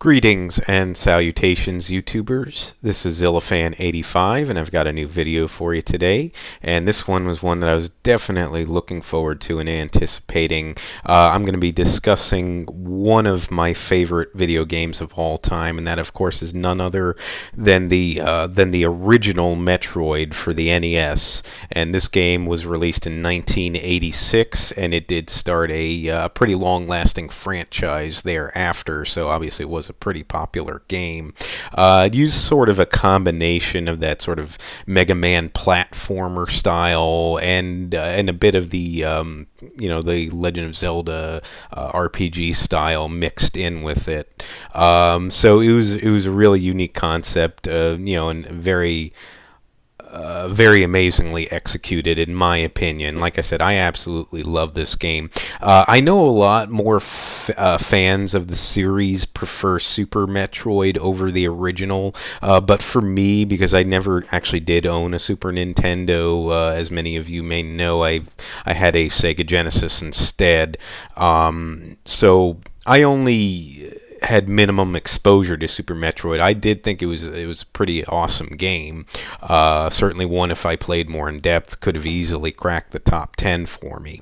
Greetings and salutations, YouTubers. This is Zillafan85, and I've got a new video for you today. And this one was one that I was definitely looking forward to and anticipating. I'm going to be discussing one of my favorite video games of all time, and that, of course, is none other than the original Metroid for the NES. And this game was released in 1986, and it did start a pretty long-lasting franchise thereafter. So obviously, it was a pretty popular game. It used sort of a combination of that sort of Mega Man platformer style and a bit of the the Legend of Zelda RPG style mixed in with it. So it was a really unique concept, and very amazingly executed, in my opinion. Like I said, I absolutely love this game. I know a lot more fans of the series prefer Super Metroid over the original, but for me, because I never actually did own a Super Nintendo, as many of you may know, I had a Sega Genesis instead. So I only had minimum exposure to Super Metroid. I did think it was a pretty awesome game. Certainly one, if I played more in depth, could have easily cracked the top 10 for me.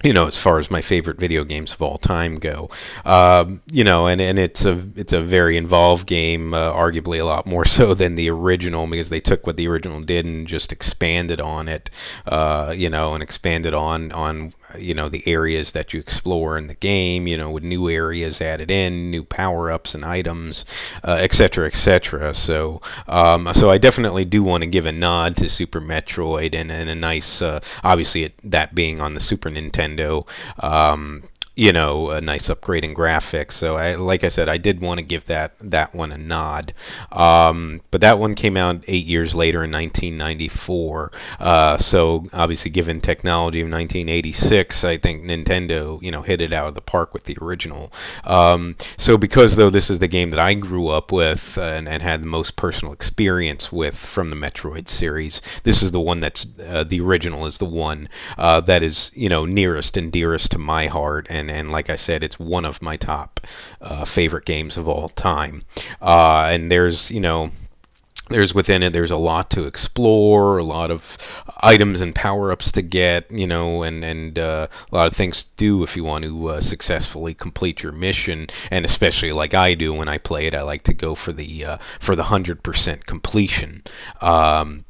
As far as my favorite video games of all time go, and it's a very involved game, arguably a lot more so than the original, because they took what the original did and just expanded on it, and expanded on the areas that you explore in the game, with new areas added in, new power-ups and items, etc., etc. So I definitely do want to give a nod to Super Metroid and a nice, obviously that being on the Super Nintendo, a nice upgrade in graphics. So like I said, I did want to give that one a nod. But that one came out 8 years later in 1994. So obviously, given technology of 1986, I think Nintendo, hit it out of the park with the original. So because though this is the game that I grew up with and had the most personal experience with from the Metroid series, this is the one that's the original is the one that is nearest and dearest to my heart. And like I said, it's one of my top favorite games of all time. And there's within it, there's a lot to explore, a lot of items and power-ups to get, and a lot of things to do if you want to successfully complete your mission. And especially like I do when I play it, I like to go for the 100% completion.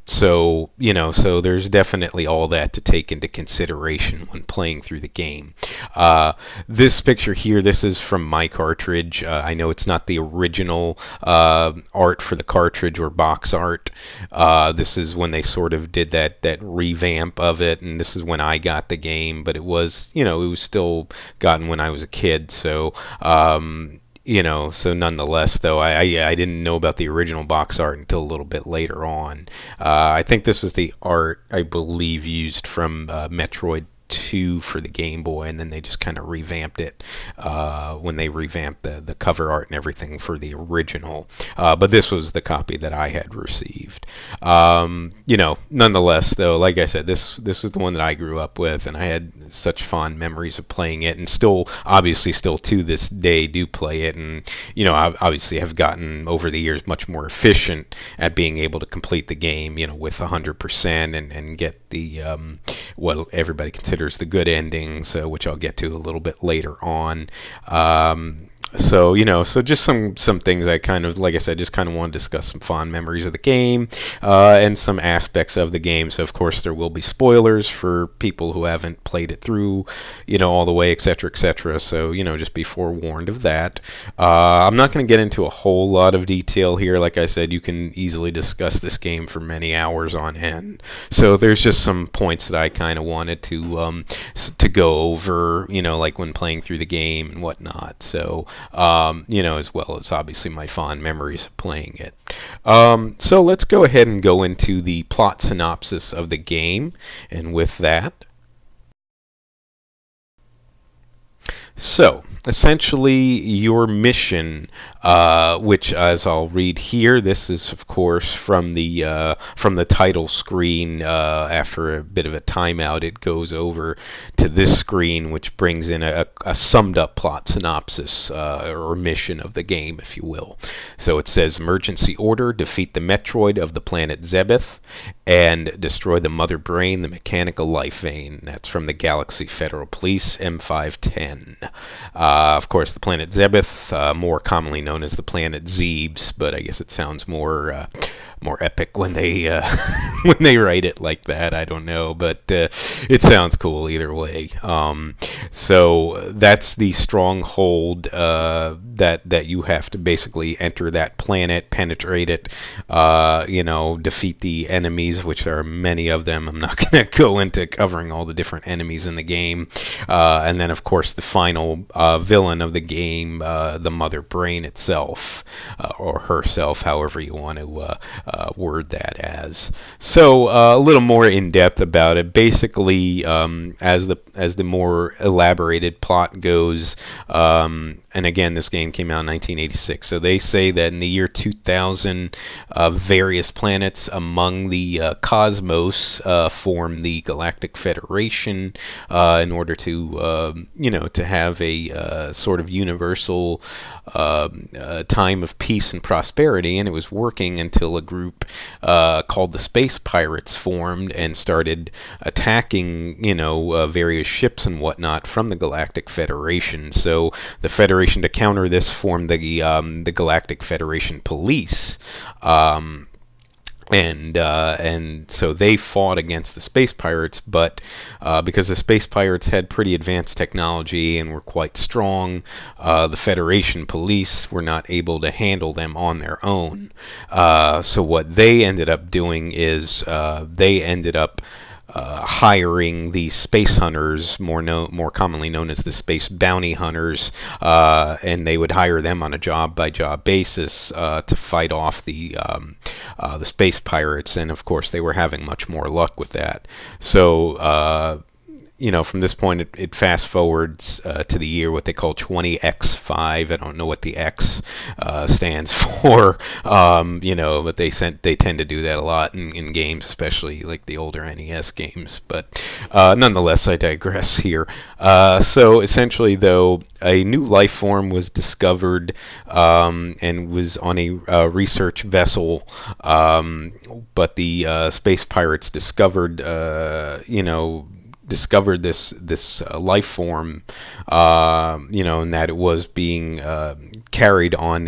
So there's definitely all that to take into consideration when playing through the game. This picture here, this is from my cartridge. I know it's not the original art for the cartridge or box art. This is when they sort of did that revamp of it, and this is when I got the game, but it was still gotten when I was a kid. So so nonetheless, though, I didn't know about the original box art until a little bit later on. I think this was the art, I believe, used from Metroid 2 for the Game Boy, and then they just kind of revamped it when they revamped the cover art and everything for the original. But this was the copy that I had received. Nonetheless, though, like I said, this is the one that I grew up with, and I had such fond memories of playing it, and obviously still to this day do play it, and I obviously have gotten over the years much more efficient at being able to complete the game, with 100% and get the what everybody considers the good endings, which I'll get to a little bit later on. So just some things I kind of, like I said, just kind of want to discuss some fond memories of the game and some aspects of the game. So of course there will be spoilers for people who haven't played it through, all the way, etc., etc. So just be forewarned of that. I'm not going to get into a whole lot of detail here. Like I said, you can easily discuss this game for many hours on end. So there's just some points that I kind of wanted to go over, like when playing through the game and whatnot. So as well as obviously my fond memories of playing it. So let's go ahead and go into the plot synopsis of the game. And with that, So, essentially, your mission, which, as I'll read here, this is, of course, from the title screen. After a bit of a timeout, it goes over to this screen, which brings in a summed-up plot synopsis or mission of the game, if you will. So it says, "Emergency order: defeat the Metroid of the planet Zebeth and destroy the mother brain, the mechanical life vein." That's from the Galaxy Federal Police M510. Of course, the planet Zebeth, more commonly known as the planet Zebes, but I guess it sounds more epic when they when they write it like that. I don't know, but it sounds cool either way. So that's the stronghold that you have to basically enter that planet, penetrate it, defeat the enemies, which there are many of them. I'm not going to go into covering all the different enemies in the game. And then, of course, the final villain of the game, the Mother Brain itself, or herself, however you want to word that as. So a little more in depth about it. Basically, as the more elaborated plot goes, and again, this game came out in 1986. So they say that in the year 2000, various planets among the cosmos form the Galactic Federation in order to have a sort of universal time of peace and prosperity. And it was working until a group called the Space Pirates formed and started attacking, various ships and whatnot from the Galactic Federation. So the Federation, to counter this, formed the Galactic Federation Police. And so they fought against the Space Pirates, but because the Space Pirates had pretty advanced technology and were quite strong, the Federation Police were not able to handle them on their own. So what they ended up doing is they ended up hiring the space hunters, more commonly known as the space bounty hunters, and they would hire them on a job-by-job basis to fight off the space pirates. And of course, they were having much more luck with that. So from this point, it fast forwards to the year what they call 20X5. I don't know what the X stands for, but they tend to do that a lot in games, especially like the older NES games. But nonetheless, I digress here. So essentially, though, a new life form was discovered and was on a research vessel, but the space pirates discovered this life form, and that it was being carried on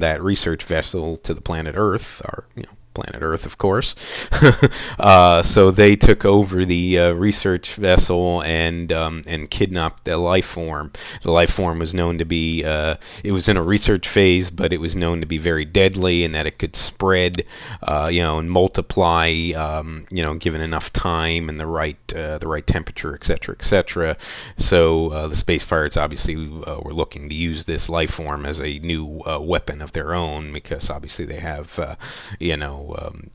that research vessel to the planet Earth, or planet Earth, of course. So they took over the research vessel and kidnapped the life form. The life form was known to be, it was in a research phase, but it was known to be very deadly, and that it could spread, and multiply, given enough time and the right temperature, etc., etc. So the space pirates obviously were looking to use this life form as a new weapon of their own, because obviously they have,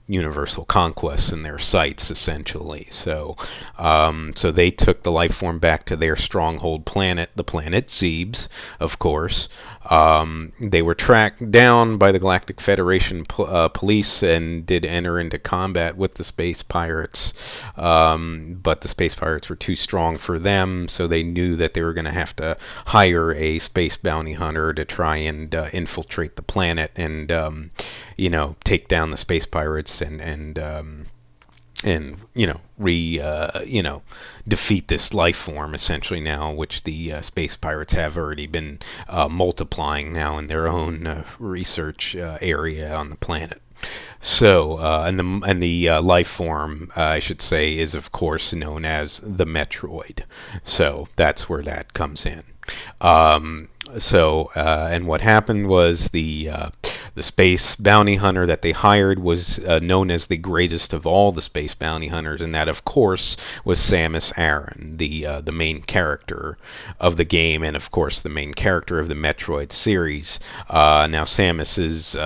universal conquests in their sights, essentially. So they took the life form back to their stronghold planet, the planet Zebes, of course. They were tracked down by the Galactic Federation police and did enter into combat with the space pirates, but the space pirates were too strong for them, so they knew that they were going to have to hire a space bounty hunter to try and infiltrate the planet and take down the space pirates and defeat this life form, essentially, now, which the space pirates have already been multiplying now in their own research area on the planet. So, and the life form, I should say, is of course known as the Metroid. So that's where that comes in. And what happened was the space bounty hunter that they hired was known as the greatest of all the space bounty hunters, and that, of course, was Samus Aran, the main character of the game, and of course the main character of the Metroid series. Now, Samus is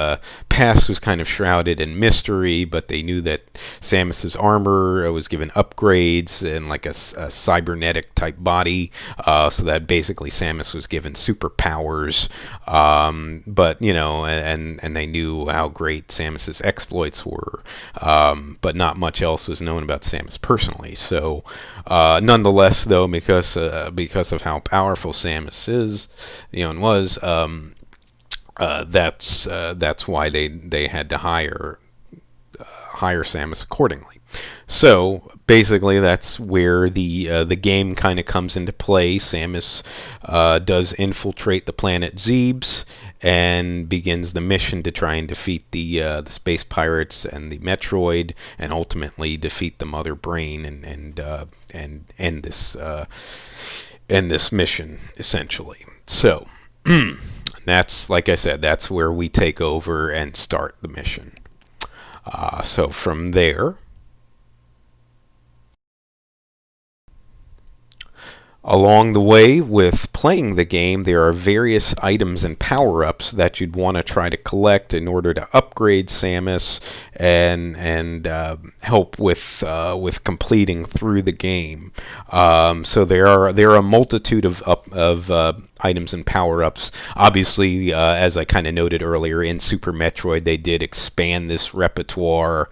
past was kind of shrouded in mystery, but they knew that Samus's armor was given upgrades and like a cybernetic type body, so that basically Samus was given superpowers. But and they knew how great Samus's exploits were, but not much else was known about Samus personally. So, nonetheless, though, because of how powerful Samus is, and was. That's why they had to hire Samus accordingly. So basically, that's where the game kind of comes into play. Samus does infiltrate the planet Zebes and begins the mission to try and defeat the space pirates and the Metroid, and ultimately defeat the Mother Brain and end this mission essentially. So. That's, like I said, that's where we take over and start the mission. So from there, along the way with playing the game, there are various items and power-ups that you'd want to try to collect in order to upgrade Samus and help with completing through the game. So there are a multitude of items and power-ups. Obviously, as I kind of noted earlier, in Super Metroid, they did expand this repertoire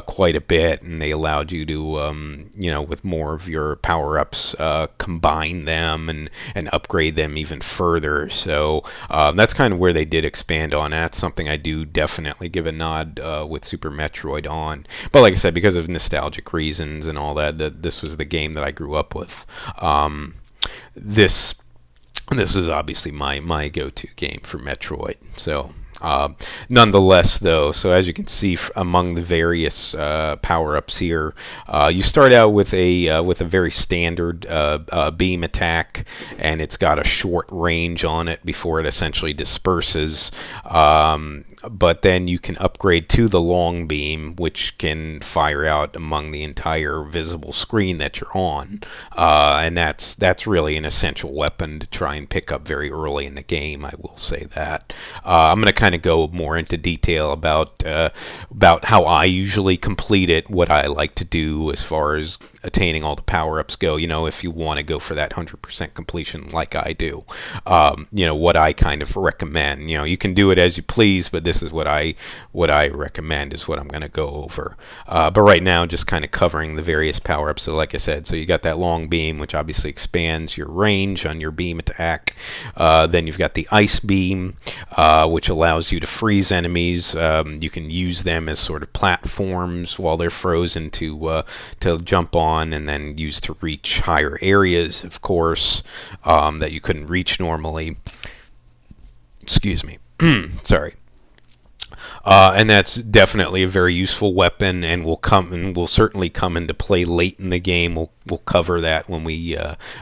quite a bit, and they allowed you to, with more of your power-ups, combine them and upgrade them even further. So that's kind of where they did expand on. That's something I do definitely give a nod with Super Metroid on. But like I said, because of nostalgic reasons and all that, this was the game that I grew up with. This is obviously my go-to game for Metroid. So, nonetheless, though, so as you can see among the various power-ups here, you start out with a very standard beam attack, and it's got a short range on it before it essentially disperses. But then you can upgrade to the long beam, which can fire out among the entire visible screen that you're on, and that's really an essential weapon to try and pick up very early in the game. I will say that. I'm going to kind of go more into detail about how I usually complete it, what I like to do as far as attaining all the power-ups go. If you want to go for that 100% completion like I do, what I kind of recommend. You can do it as you please, but this is what I recommend is what I'm going to go over. But right now, just kind of covering the various power-ups. So like I said, so you got that long beam, which obviously expands your range on your beam attack. Then you've got the ice beam, which allows you to freeze enemies. You can use them as sort of platforms while they're frozen to jump on, and then use to reach higher areas, of course, that you couldn't reach normally. Excuse me. Sorry. And that's definitely a very useful weapon, and will certainly come into play late in the game. We'll cover that when we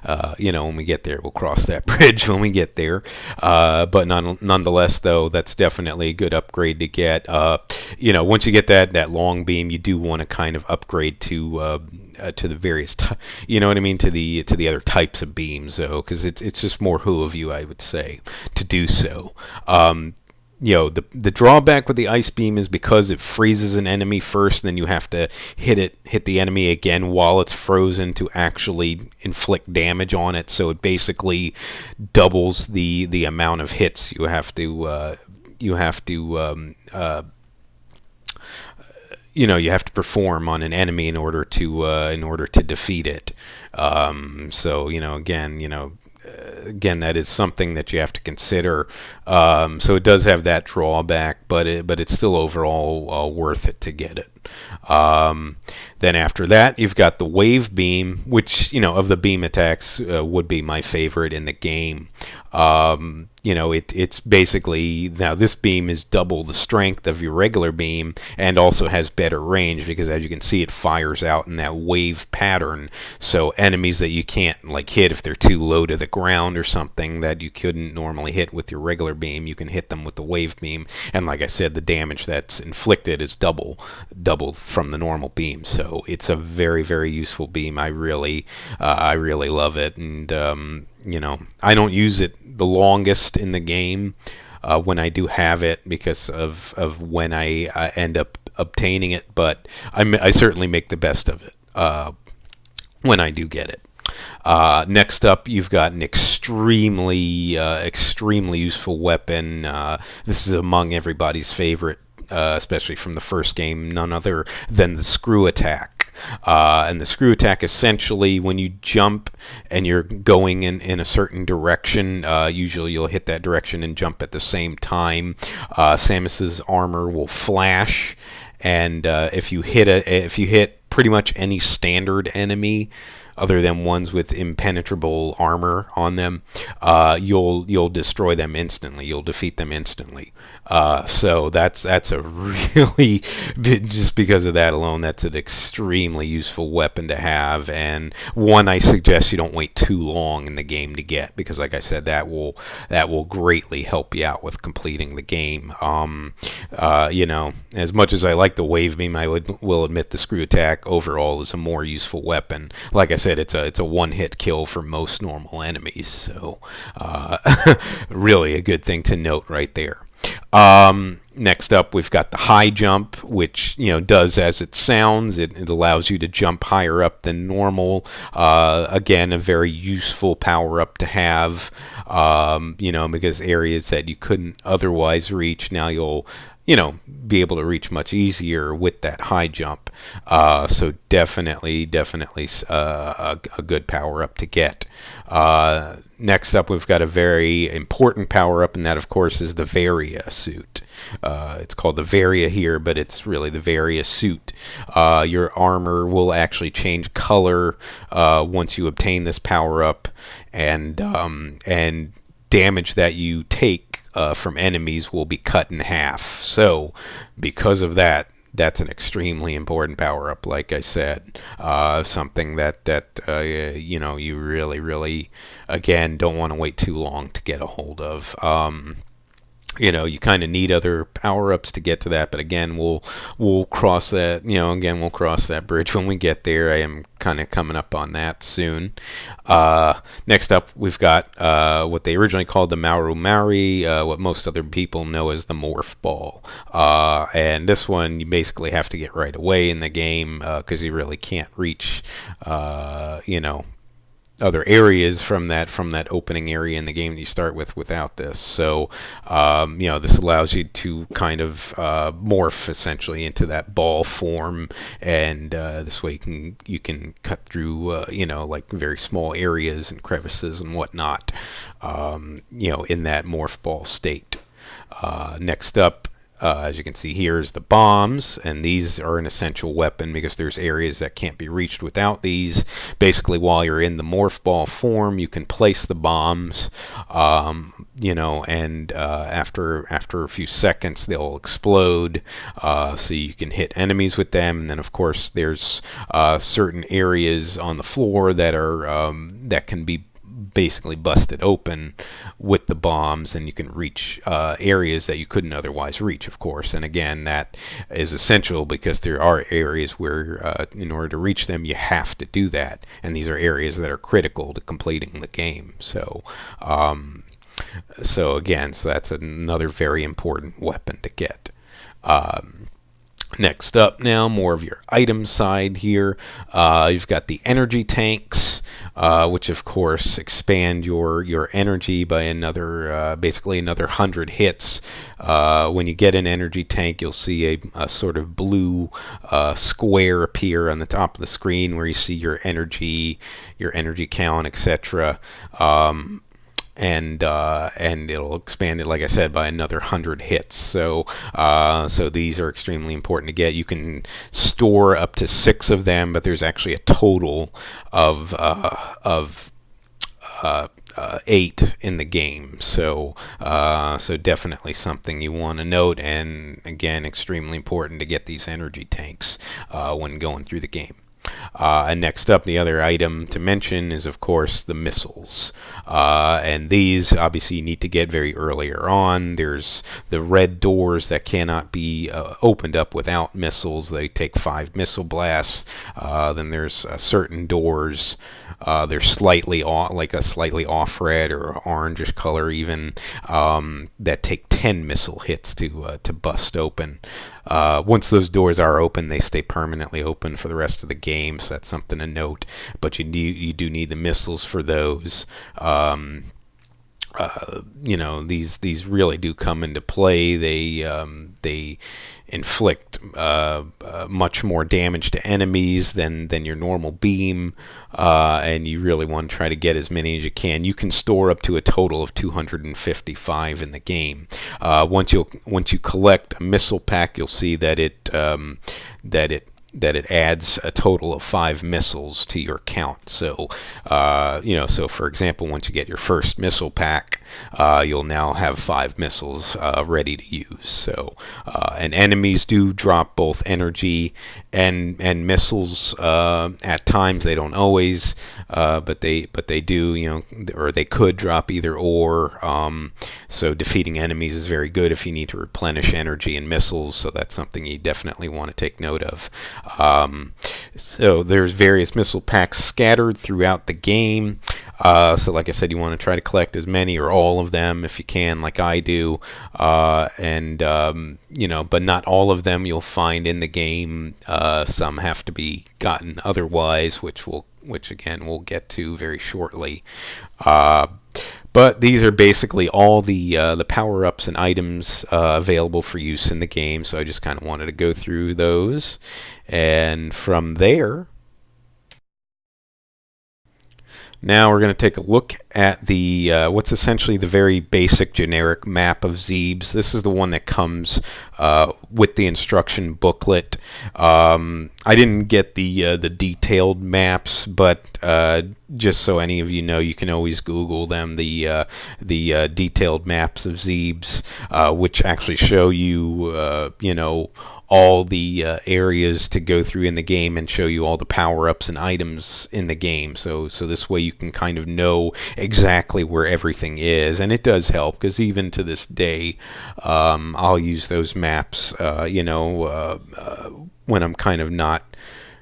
when we get there. We'll cross that bridge when we get there. But nonetheless, though, that's definitely a good upgrade to get. Once you get that long beam, you do want to kind of upgrade to the various, to the other types of beams, though, because it's just more who of you, I would say, to do so. The drawback with the ice beam is because it freezes an enemy first, then you have to hit the enemy again while it's frozen to actually inflict damage on it. So it basically doubles the amount of hits you have to perform on an enemy in order to defeat it. Again, that is something that you have to consider. So it does have that drawback, but it's still overall worth it to get it. Then after that, you've got the wave beam, which of the beam attacks would be my favorite in the game. It's basically, now this beam is double the strength of your regular beam and also has better range because, as you can see, it fires out in that wave pattern. So enemies that you can't hit if they're too low to the ground or something that you couldn't normally hit with your regular beam, you can hit them with the wave beam. And like I said, the damage that's inflicted is double from the normal beam. So it's a very, very useful beam. I really love it. And I don't use it the longest in the game. when I do have it because of when I end up obtaining it, but I certainly make the best of it when I do get it. Next up, you've got an extremely useful weapon. This is among everybody's favorite, especially from the first game, none other than the screw attack. And the screw attack, essentially, when you jump and you're going in a certain direction, usually you'll hit that direction and jump at the same time. Samus's armor will flash, and if you hit pretty much any standard enemy, other than ones with impenetrable armor on them, you'll destroy them instantly. You'll defeat them instantly. So that's a really, just because of that alone, that's an extremely useful weapon to have, and one I suggest you don't wait too long in the game to get, because like I said, that will greatly help you out with completing the game. As much as I like the wave beam, will admit the screw attack overall is a more useful weapon. Like I said, it's a one-hit kill for most normal enemies, so really a good thing to note right there. Next up, we've got the high jump, which does as it sounds. It allows you to jump higher up than normal. Again, a very useful power up to have. Because areas that you couldn't otherwise reach, now you'll be able to reach much easier with that high jump. So definitely a good power up to get. Next up, we've got a very important power up, and that, of course, is the Varia suit. It's called the Varia here, but it's really the Varia suit. Your armor will actually change color once you obtain this power up, and damage that you take from enemies will be cut in half. So, because of that, that's an extremely important power up. Like I said, something that you really again don't want to wait too long to get a hold of. You kind of need other power-ups to get to that, but again, we'll cross that. We'll cross that bridge when we get there. I am kind of coming up on that soon. Next up, we've got what they originally called the Maru Mari, what most other people know as the Morph Ball. And this one, you basically have to get right away in the game because you really can't reach, other areas from that opening area in the game that you start with without this. So this allows you to kind of morph essentially into that ball form, and this way you can cut through like very small areas and crevices and whatnot in that morph ball state. Next up, as you can see here, is the bombs, and these are an essential weapon because there's areas that can't be reached without these. Basically, while you're in the morph ball form, you can place the bombs, and after a few seconds, they'll explode, so you can hit enemies with them. And then, of course, there's certain areas on the floor that are that can be basically busted open with the bombs, and you can reach areas that you couldn't otherwise reach, of course. And again, that is essential because there are areas where in order to reach them you have to do that, and these are areas that are critical to completing the game. So that's another very important weapon to get. Next up now, more of your item side here. You've got the energy tanks, which of course expand your energy by basically another 100 hits. When you get an energy tank, you'll see a sort of blue square appear on the top of the screen where you see your energy count, etc. And it'll expand it, like I said, by another 100 hits. So these are extremely important to get. You can store up to 6 of them, but there's actually a total of 8 in the game. So definitely something you want to note, and again, extremely important to get these energy tanks when going through the game. And next up, the other item to mention is, of course, the missiles. And these, obviously, you need to get very earlier on. There's the red doors that cannot be opened up without missiles. They take 5 missile blasts. Then there's certain doors. They're slightly off, like a slightly off red or orangish color even, that take 10 missile hits to bust open. Once those doors are open, they stay permanently open for the rest of the game, so that's something to note. But you do need the missiles for those. These really do come into play. They inflict much more damage to enemies than your normal beam, and you really want to try to get as many as you can. You can store up to a total of 255 in the game. Once you collect a missile pack, you'll see that it adds a total of 5 missiles to your count. So, so for example, once you get your first missile pack, you'll now have 5 missiles ready to use. So, and enemies do drop both energy and missiles at times. They don't always, but they do, or they could drop either or. So defeating enemies is very good if you need to replenish energy and missiles. So that's something you definitely want to take note of. So there's various missile packs scattered throughout the game. So like I said, you want to try to collect as many or all of them if you can, like I do. But not all of them you'll find in the game. Some have to be gotten otherwise, which again we'll get to very shortly. But these are basically all the power-ups and items available for use in the game. So I just kind of wanted to go through those, and from there, now we're going to take a look at the what's essentially the very basic generic map of Zebes. This is the one that comes with the instruction booklet. I didn't get the detailed maps, but just so any of you know, you can always Google them. The detailed maps of Zebes, which actually show you all the areas to go through in the game and show you all the power-ups and items in the game. So this way you can kind of know exactly where everything is, and it does help, because even to this day, I'll use those maps, when I'm kind of not.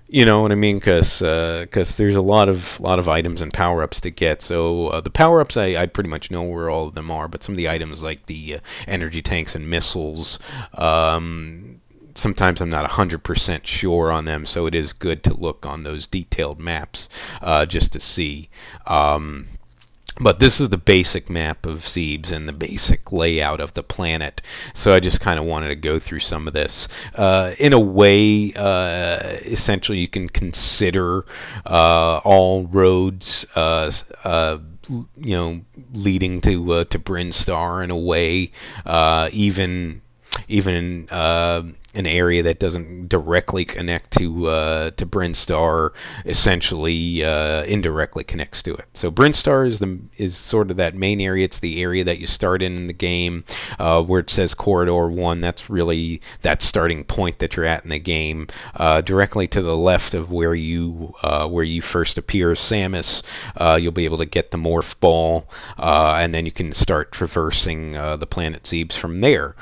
You know what I mean? Because there's a lot of items and power-ups to get. So the power-ups, I pretty much know where all of them are, but some of the items like the energy tanks and missiles, sometimes I'm not 100% sure on them, so it is good to look on those detailed maps just to see. But this is the basic map of Zebes and the basic layout of the planet. So I just kind of wanted to go through some of this. In a way, essentially you can consider all roads leading to Brinstar in a way, even an area that doesn't directly connect to Brinstar, essentially indirectly connects to it. So Brinstar is sort of that main area. It's the area that you start in the game, where it says Corridor 1. That's really that starting point that you're at in the game. Directly to the left of where you first appear, Samus, you'll be able to get the Morph Ball, and then you can start traversing the planet Zebes from there.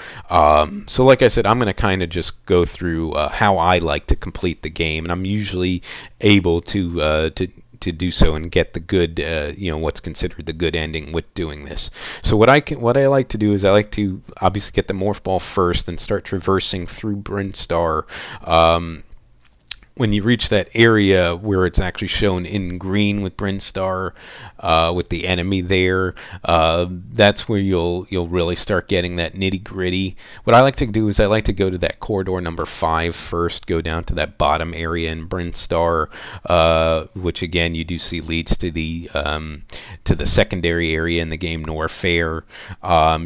So like I said, I'm going to kind of just go through how I like to complete the game, and I'm usually able to do so and get the good, what's considered the good ending with doing this. So what I like to do is I like to obviously get the Morph Ball first and start traversing through Brinstar. When you reach that area where it's actually shown in green with Brinstar, with the enemy there, that's where you'll really start getting that nitty gritty. What I like to do is I like to go to that corridor number 5 first, go down to that bottom area in Brinstar, which again you do see leads to the secondary area in the game, Norfair.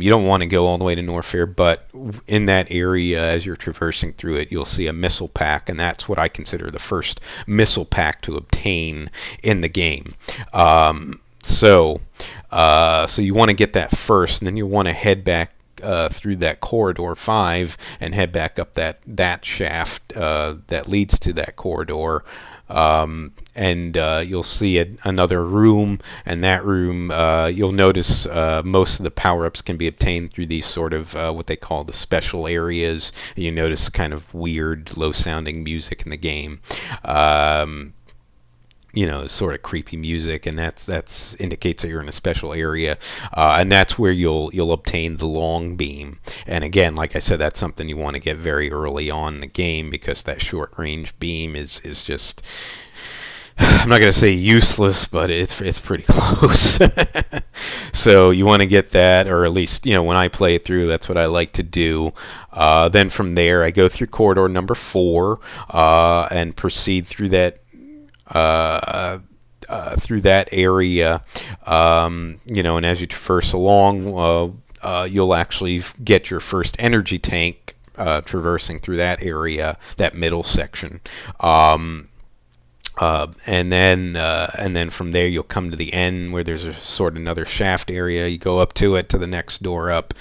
You don't want to go all the way to Norfair, but in that area, as you're traversing through it, you'll see a missile pack, and that's what I consider the first missile pack to obtain in the game. So you want to get that first, and then you want to head back through that corridor 5 and head back up that shaft that leads to that corridor. And you'll see another room, and that room you'll notice most of the power-ups can be obtained through these sort of what they call the special areas. You notice kind of weird low-sounding music in the game. Sort of creepy music, and that's indicates that you're in a special area, and that's where you'll obtain the long beam. And again, like I said, that's something you want to get very early on in the game, because that short range beam is just, I'm not going to say useless, but it's pretty close. So you want to get that, or at least, when I play it through, that's what I like to do. Then from there, I go through corridor number 4 and proceed through that area, and as you traverse along, you'll actually get your first energy tank traversing through that area, that middle section. And then from there you'll come to the end where there's a sort of another shaft area. You go up to it, to the next door up,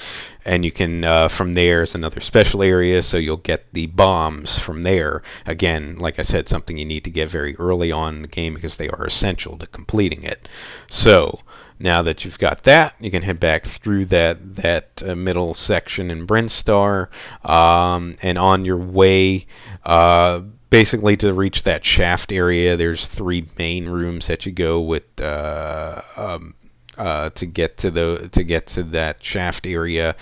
and you can from there is another special area, so you'll get the bombs from there. Again, like I said, something you need to get very early on in the game because they are essential to completing it. So now that you've got that, you can head back through that middle section in Brinstar, and on your way basically to reach that shaft area, there's 3 main rooms that you go with to get to that shaft area.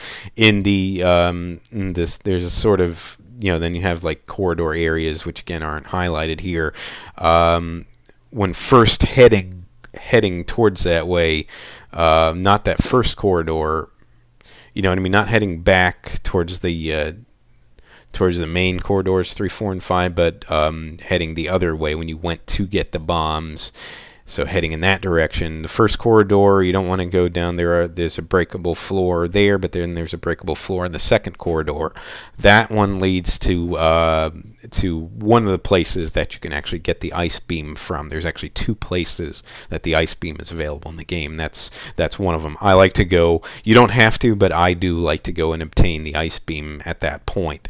There's a sort of, then you have like corridor areas, which again aren't highlighted here. When first heading towards that way, not that first corridor, you know what I mean, not heading back towards the main corridors 3, 4, and 5, but heading the other way when you went to get the bombs. So heading in that direction. The first corridor, you don't want to go down there. There's a breakable floor there, but then there's a breakable floor in the second corridor. That one leads to one of the places that you can actually get the ice beam from. There's actually 2 places that the ice beam is available in the game. That's one of them. I like to go. You don't have to, but I do like to go and obtain the ice beam at that point.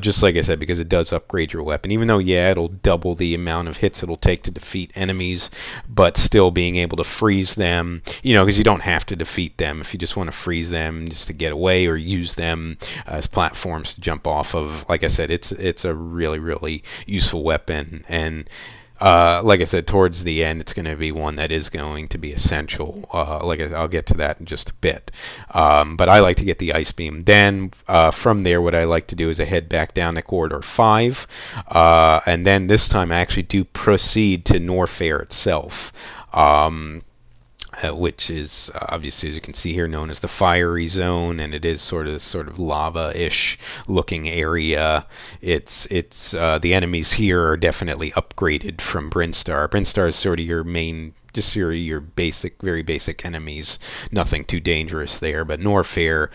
Just like I said, because it does upgrade your weapon. Even though, yeah, it'll double the amount of hits it'll take to defeat enemies, but still being able to freeze them, because you don't have to defeat them. If you just want to freeze them just to get away or use them as platforms to jump off of, like I said, it's a really, really useful weapon. And like I said, towards the end, it's going to be one that is going to be essential. Like I said, I'll get to that in just a bit. But I like to get the ice beam. Then from there, what I like to do is I head back down to corridor 5, and then this time I actually do proceed to Norfair itself. Which is obviously, as you can see here, known as the fiery zone, and it is sort of lava-ish looking area. It's the enemies here are definitely upgraded from Brinstar. Brinstar is sort of your main, just your basic, very basic enemies. Nothing too dangerous there, but Norfair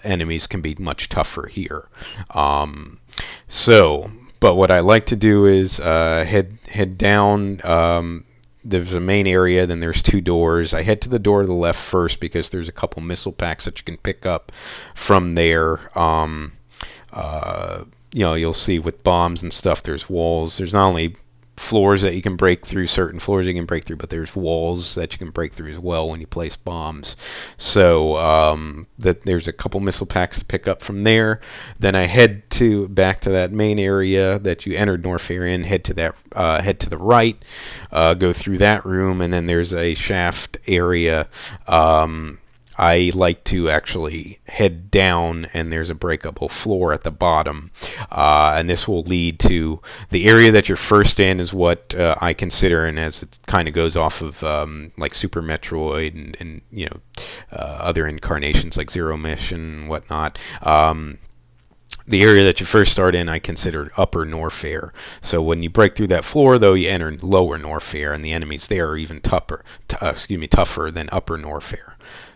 enemies can be much tougher here. But what I like to do is head down. There's a main area, then there's 2 doors. I head to the door to the left first because there's a couple missile packs that you can pick up from there. You'll see with bombs and stuff, there's walls. There's not only floors that you can break through, certain floors you can break through, but there's walls that you can break through as well when you place bombs. So there's a couple missile packs to pick up from there. Then I head back to that main area that you entered Norfair in. Head to the right, go through that room, and then there's a shaft area. I like to actually head down, and there's a breakable floor at the bottom, and this will lead to the area that you're first in is what I consider, and as it kind of goes off of like Super Metroid and other incarnations like Zero Mission and whatnot. The area that you first start in, I consider Upper Norfair. So when you break through that floor, though, you enter Lower Norfair, and the enemies there are even tougher than Upper Norfair.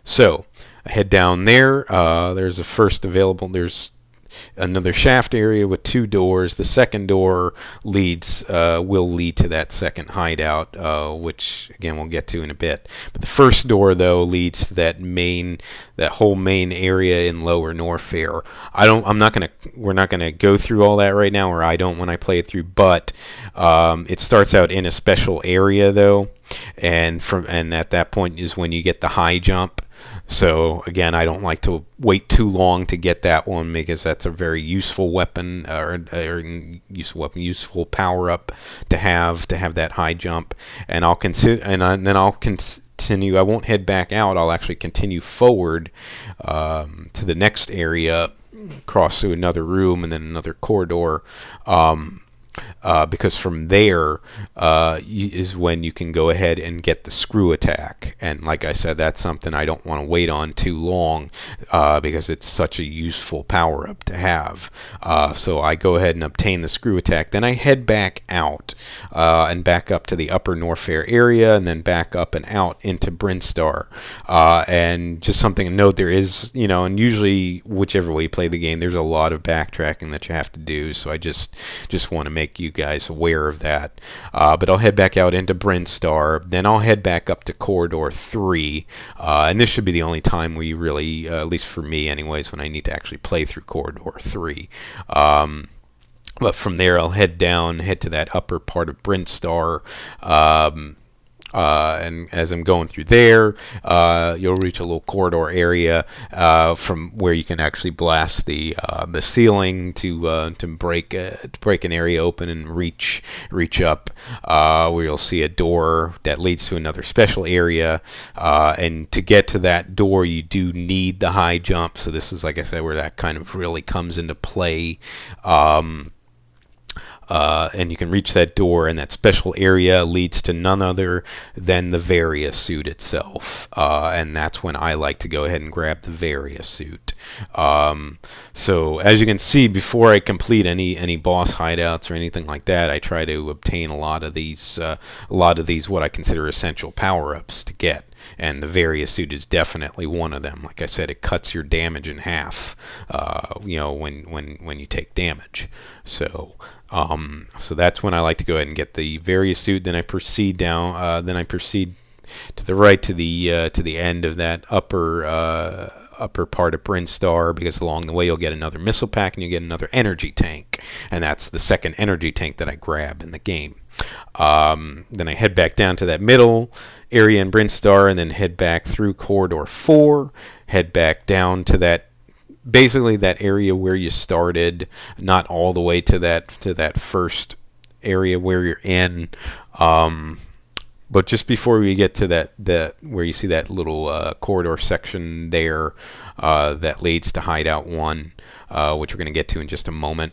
So I head down there. There's a first available. There's another shaft area with 2 doors. The second door will lead to that second hideout, which again we'll get to in a bit. But the first door though leads to that whole main area in Lower Norfair. We're not gonna go through all that right now, or I don't when I play it through. But it starts out in a special area though, and at that point is when you get the high jump. So again, I don't like to wait too long to get that one because that's a very useful weapon useful power up to have that high jump. And I'll consider, then I'll continue. I won't head back out. I'll actually continue forward to the next area, cross through another room and then another corridor. Because from there is when you can go ahead and get the screw attack. And like I said, that's something I don't want to wait on too long because it's such a useful power-up to have. So I go ahead and obtain the screw attack. Then I head back out and back up to the Upper Norfair area and then back up and out into Brinstar. And just something to note, there is, and usually whichever way you play the game, there's a lot of backtracking that you have to do. So I just want to make you guys aware of that. But I'll head back out into Brinstar. Then I'll head back up to Corridor 3. And this should be the only time where you really, at least for me anyways, when I need to actually play through Corridor 3. But from there I'll head to that upper part of Brinstar. And as I'm going through there, you'll reach a little corridor area from where you can actually blast the ceiling to break an area open and reach up, where you'll see a door that leads to another special area. And to get to that door, you do need the high jump. So this is, like I said, where that kind of really comes into play. And you can reach that door, and that special area leads to none other than the Varia suit itself. And that's when I like to go ahead and grab the Varia suit. So as you can see, before I complete any boss hideouts or anything like that, I try to obtain a lot of these what I consider essential power-ups to get. And the Varia suit is definitely one of them. Like I said, it cuts your damage in half, when you take damage. So that's when I like to go ahead and get the Varia suit. Then I proceed down. Then I proceed to the right to the end of that upper part of Brinstar, because along the way you'll get another missile pack and you get another energy tank, and that's the second energy tank that I grab in the game. Then I head back down to that middle area in Brinstar, and then head back through Corridor 4, head back down to that area where you started, not all the way to that first area where you're in, but just before we get to that where you see that little corridor section there, that leads to Hideout 1, which we're going to get to in just a moment.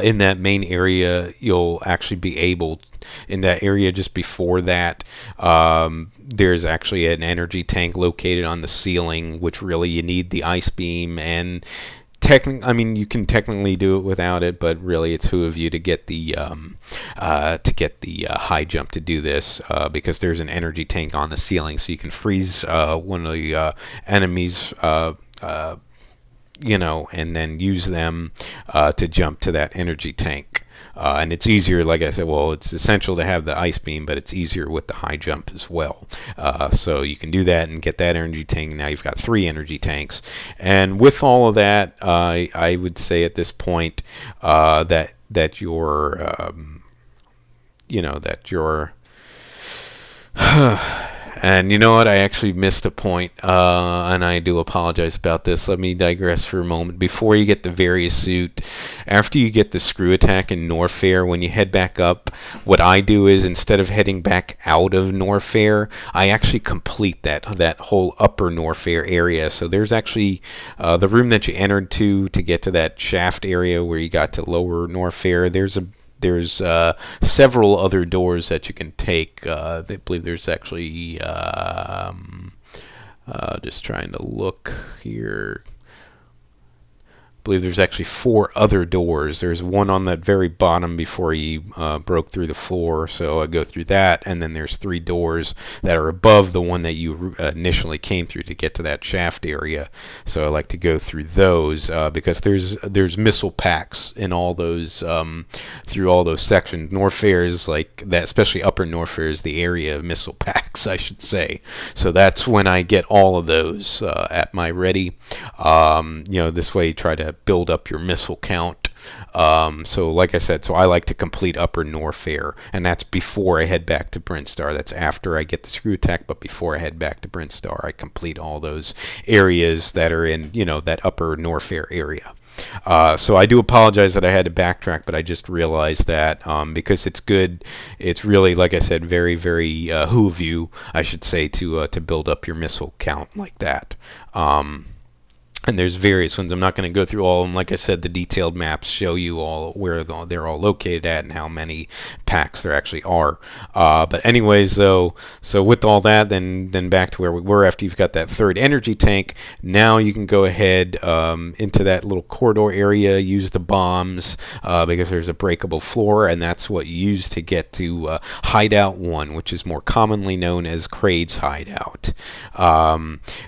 In that main area, you'll actually be able, in that area just before that, there's actually an energy tank located on the ceiling, which really you need the ice beam, and you can technically do it without it, but really it's who of you to get the high jump to do this, because there's an energy tank on the ceiling, so you can freeze one of the enemies, and then use them to jump to that energy tank. And it's easier, like I said, well, it's essential to have the ice beam, but it's easier with the high jump as well. So you can do that and get that energy tank. Now you've got 3 energy tanks. And with all of that, I would say at this point that you're and you know what? I actually missed a point, and I do apologize about this. Let me digress for a moment. Before you get the Varia suit, after you get the screw attack in Norfair, when you head back up, what I do is, instead of heading back out of Norfair, I actually complete that whole upper Norfair area. So there's actually the room that you entered to get to that shaft area where you got to Lower Norfair. There's several other doors that you can take. I believe there's actually, just trying to look here. I believe there's actually 4 other doors. There's one on that very bottom before you broke through the floor, so I go through that, and then there's 3 doors that are above the one that you initially came through to get to that shaft area. So I like to go through those because there's missile packs in all those through all those sections. Norfair is like that, especially Upper Norfair is the area of missile packs, I should say. So that's when I get all of those at my ready. This way you try to build up your missile count. So like I said, so I like to complete Upper Norfair, and that's before I head back to Brinstar. That's after I get the screw attack, but before I head back to Brinstar, I complete all those areas that are in, that Upper Norfair area. So I do apologize that I had to backtrack, but I just realized that because it's good, it's really, like I said, very, very who of you, I should say, to build up your missile count like that. And there's various ones. I'm not going to go through all of them. Like I said, the detailed maps show you all where they're all located at and how many packs there actually are. But anyways, so with all that, then back to where we were after you've got that 3rd energy tank. Now you can go ahead into that little corridor area, use the bombs because there's a breakable floor, and that's what you use to get to Hideout 1, which is more commonly known as Kraid's Hideout.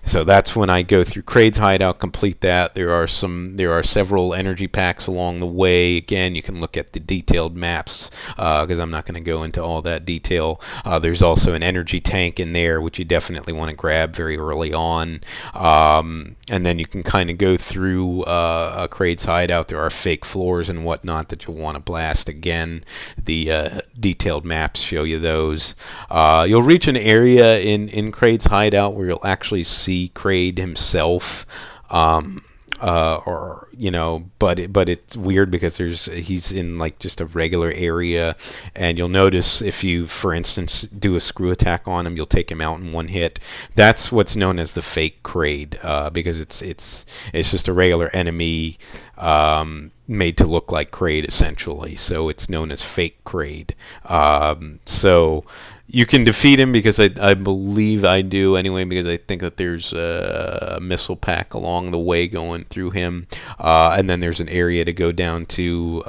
So that's when I go through Kraid's Hideout, complete that. There are several energy packs along the way. Again, you can look at the detailed maps because I'm not going to go into all that detail. There's also an energy tank in there, which you definitely want to grab very early on. And then you can kind of go through Kraid's Hideout. There are fake floors and whatnot that you'll want to blast. Again, the detailed maps show you those. You'll reach an area in Kraid's Hideout where you'll actually see Kraid himself. But it's weird because he's in like just a regular area, and you'll notice if you, for instance, do a screw attack on him, you'll take him out in one hit. That's what's known as the fake Kraid, because it's just a regular enemy made to look like Kraid essentially. So it's known as fake Kraid. So you can defeat him because I believe I do anyway, because I think that there's a missile pack along the way going through him, and then there's an area to go down to,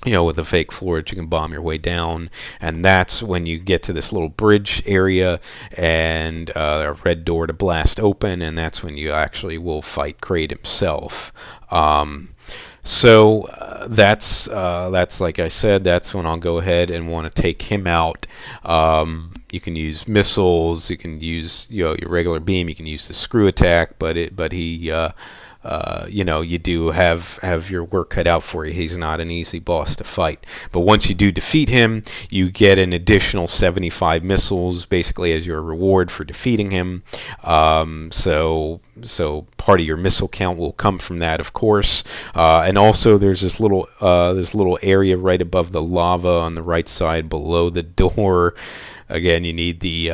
with a fake floor that you can bomb your way down, and that's when you get to this little bridge area and a red door to blast open, and that's when you actually will fight Kraid himself. So that's like I said, that's when I'll go ahead and want to take him out. You can use missiles, you can use your regular beam, you can use the screw attack, but he you do have your work cut out for you. He's not an easy boss to fight. But once you do defeat him, you get an additional 75 missiles, basically as your reward for defeating him. So part of your missile count will come from that, of course. And also there's this little area right above the lava on the right side below the door. Again, you need the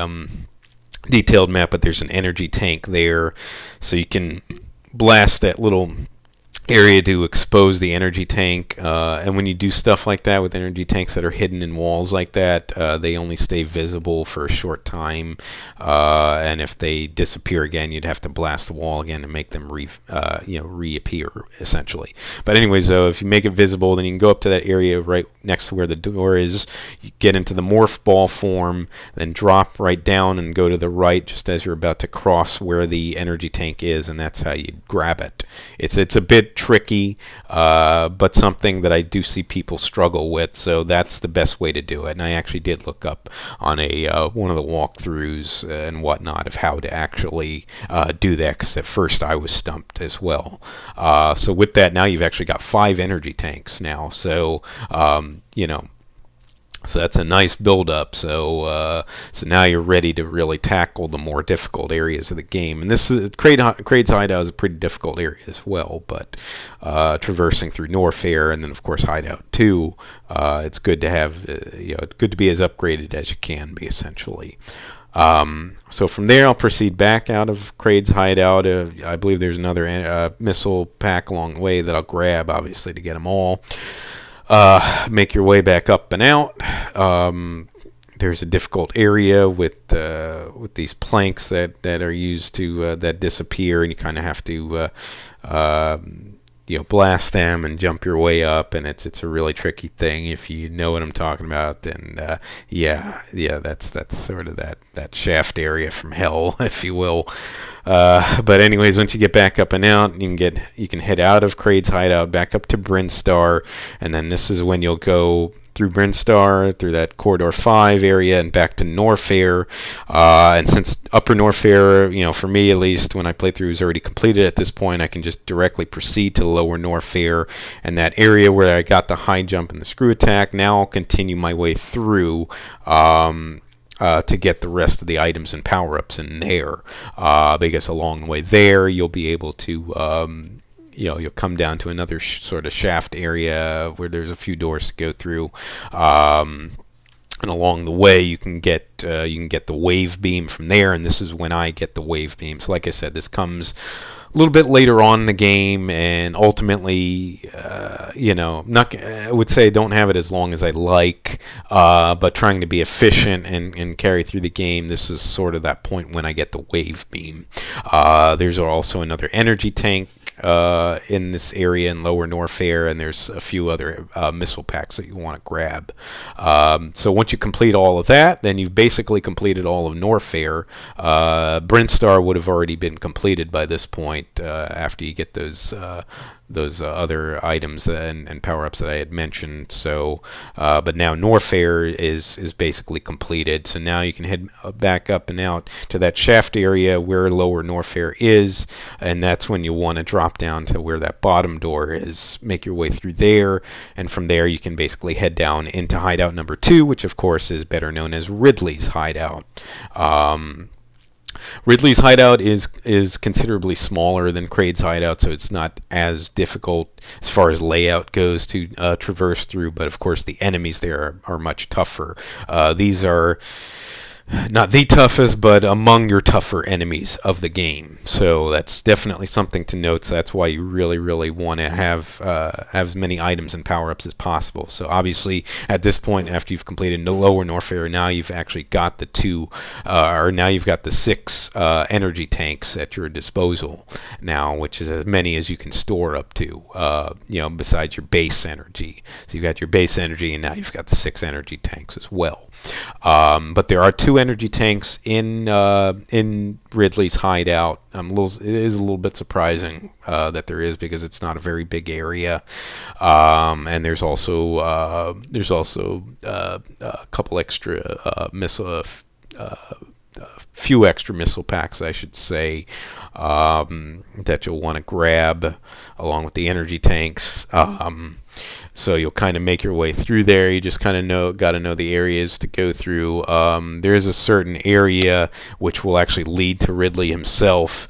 detailed map, but there's an energy tank there, so you can blast that little area to expose the energy tank, and when you do stuff like that with energy tanks that are hidden in walls like that, they only stay visible for a short time, and if they disappear again, you'd have to blast the wall again to make them reappear essentially. But anyways, though, if you make it visible, then you can go up to that area right next to where the door is, you get into the morph ball form, then drop right down and go to the right just as you're about to cross where the energy tank is, and that's how you grab it. It's a bit tricky, but something that I do see people struggle with, so that's the best way to do it. And I actually did look up on one of the walkthroughs and whatnot of how to actually do that, because at first I was stumped as well. So with that, now you've actually got 5 energy tanks now, so so that's a nice build-up. So now you're ready to really tackle the more difficult areas of the game. And this is Kraid's Hideout is a pretty difficult area as well. But traversing through Norfair and then of course Hideout 2, it's good to have it's good to be as upgraded as you can be essentially. So from there, I'll proceed back out of Kraid's Hideout. I believe there's another missile pack along the way that I'll grab, obviously, to get them all. Make your way back up and out. There's a difficult area with these planks that are used to that disappear, and you kind of have to blast them and jump your way up, and it's a really tricky thing if you know what I'm talking about. And yeah, that's sort of that shaft area from hell, if you will. But anyways, once you get back up and out, you can head out of Kraid's hideout back up to Brinstar, and then this is when you'll go through Brinstar, through that Corridor 5 area, and back to Norfair. And since Upper Norfair, for me at least, when I play through, is already completed at this point, I can just directly proceed to Lower Norfair, and that area where I got the high jump and the screw attack. Now I'll continue my way through to get the rest of the items and power-ups in there, because along the way there, you'll be able to you'll come down to another sort of shaft area where there's a few doors to go through, and along the way you can get the wave beam from there, and this is when I get the wave beam. So like I said, this comes a little bit later on in the game, and ultimately, I would say don't have it as long as I like, but trying to be efficient and carry through the game, this is sort of that point when I get the wave beam. There's also another energy tank in this area in Lower Norfair, and there's a few other missile packs that you want to grab. So once you complete all of that, then you've basically completed all of Norfair. Brinstar would have already been completed by this point, after you get those other items and power-ups that I had mentioned. So, but now Norfair is basically completed. So now you can head back up and out to that shaft area where Lower Norfair is, and that's when you want to drop down to where that bottom door is. Make your way through there, and from there you can basically head down into Hideout number 2, which of course is better known as Ridley's Hideout. Ridley's hideout is considerably smaller than Kraid's hideout, so it's not as difficult as far as layout goes to traverse through, but of course the enemies there are much tougher. These are not the toughest, but among your tougher enemies of the game. So that's definitely something to note. So that's why you really, really want to have as many items and power-ups as possible. So obviously, at this point, after you've completed Lower Norfair, now you've actually got now you've got the 6 energy tanks at your disposal now, which is as many as you can store up to, besides your base energy. So you've got your base energy, and now you've got the 6 energy tanks as well. But there are 2 energy tanks in Ridley's hideout. It is a little bit surprising that there is, because it's not a very big area, and there's also a couple extra few extra missile packs, I should say, that you'll want to grab along with the energy tanks. So you'll kind of make your way through there. You just kind of got to know the areas to go through. There is a certain area which will actually lead to Ridley himself.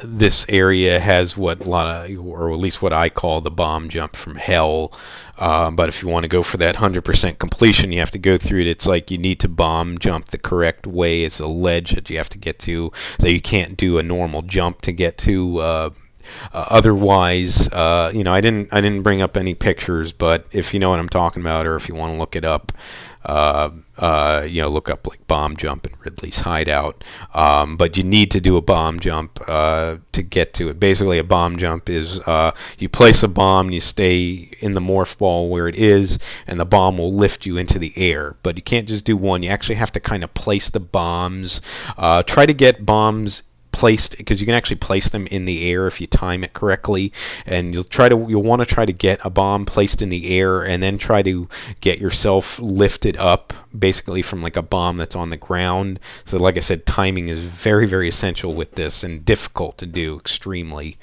This area has or at least what I call the bomb jump from hell. But if you want to go for that 100% completion, you have to go through it. It's like you need to bomb jump the correct way. It's a ledge that you have to get to that you can't do a normal jump to get to. Otherwise, I didn't bring up any pictures, but if you know what I'm talking about, or if you want to look it up, look up like bomb jump in Ridley's hideout. But you need to do a bomb jump to get to it. Basically, a bomb jump is you place a bomb, you stay in the morph ball where it is, and the bomb will lift you into the air. But you can't just do one. You actually have to kind of place the bombs. Try to get bombs placed, because you can actually place them in the air if you time it correctly, and you'll want to try to get a bomb placed in the air, and then try to get yourself lifted up basically from like a bomb that's on the ground. So like I said, timing is very, very essential with this, and difficult to do extremely.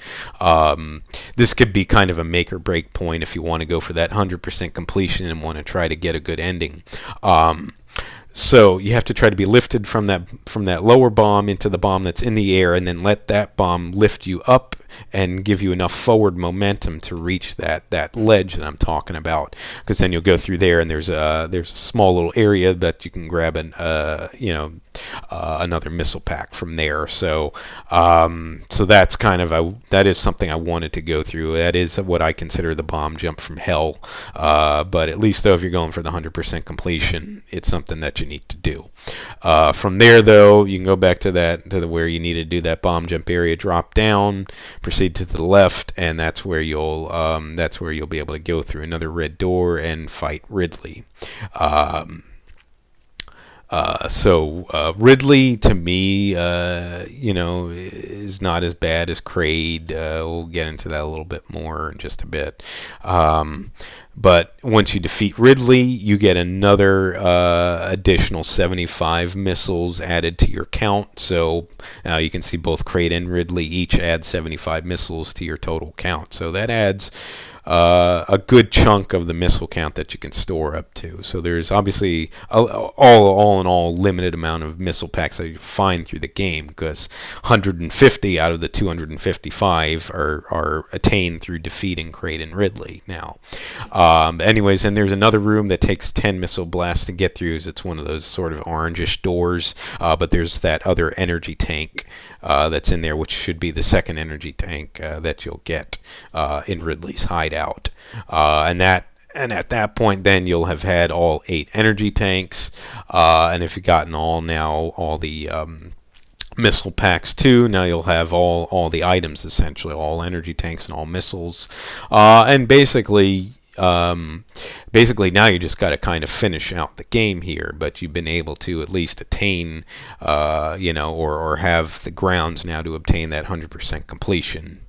This could be kind of a make or break point if you want to go for that 100% completion and want to try to get a good ending. So you have to try to be lifted from that lower bomb into the bomb that's in the air, and then let that bomb lift you up and give you enough forward momentum to reach that ledge that I'm talking about. Because then you'll go through there, and there's a small little area that you can grab another missile pack from there. So that's that is something I wanted to go through. That is what I consider the bomb jump from hell. But at least though, if you're going for the 100% completion, it's something that you need to do. From there though, you can go back to where you need to do that bomb jump area, drop down, proceed to the left, and that's where you'll be able to go through another red door and fight Ridley. Ridley, to me, is not as bad as Kraid. We'll get into that a little bit more in just a bit. But once you defeat Ridley, you get another additional 75 missiles added to your count. So now you can see both Kraid and Ridley each add 75 missiles to your total count. So that adds a good chunk of the missile count that you can store up to. So there's obviously all in all limited amount of missile packs that you find through the game, because 150 out of the 255 are attained through defeating Kraid and Ridley now. Anyways, and there's another room that takes 10 missile blasts to get through. It's one of those sort of orangish doors, but there's that other energy tank that's in there, which should be the second energy tank that you'll get in Ridley's hideout. And at that point, then you'll have had all 8 energy tanks, and if you've gotten all the missile packs too, now you'll have all the items, essentially all energy tanks and all missiles, and basically now you just got to kind of finish out the game here, but you've been able to at least attain, or have the grounds now to obtain that 100% completion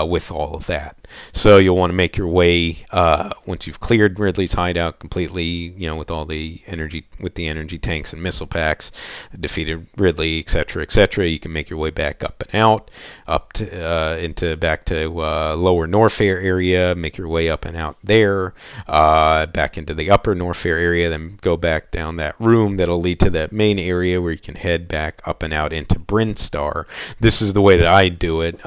with all of that. So you'll want to make your way, once you've cleared Ridley's hideout completely, with all the energy tanks and missile packs, defeated Ridley, etc., you can make your way back up and out, back to lower Norfair area, make your way up and out there, back into the upper Norfair area, then go back down that room that'll lead to that main area where you can head back up and out into Brinstar. This is the way that I do it.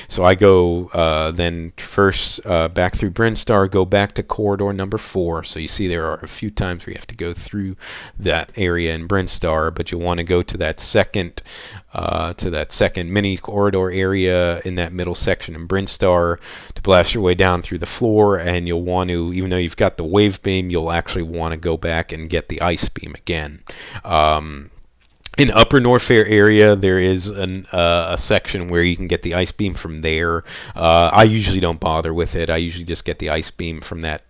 So I go then first back through Brinstar, go back to corridor number 4. So you see there are a few times where you have to go through that area in Brinstar, but you'll want to go to that second mini corridor area in that middle section in Brinstar to blast your way down through the floor, and you'll want to, even though you've got the wave beam, you'll actually want to go back and get the ice beam again. In Upper Norfair area, there is a section where you can get the ice beam from there. I usually don't bother with it. I usually just get the ice beam from that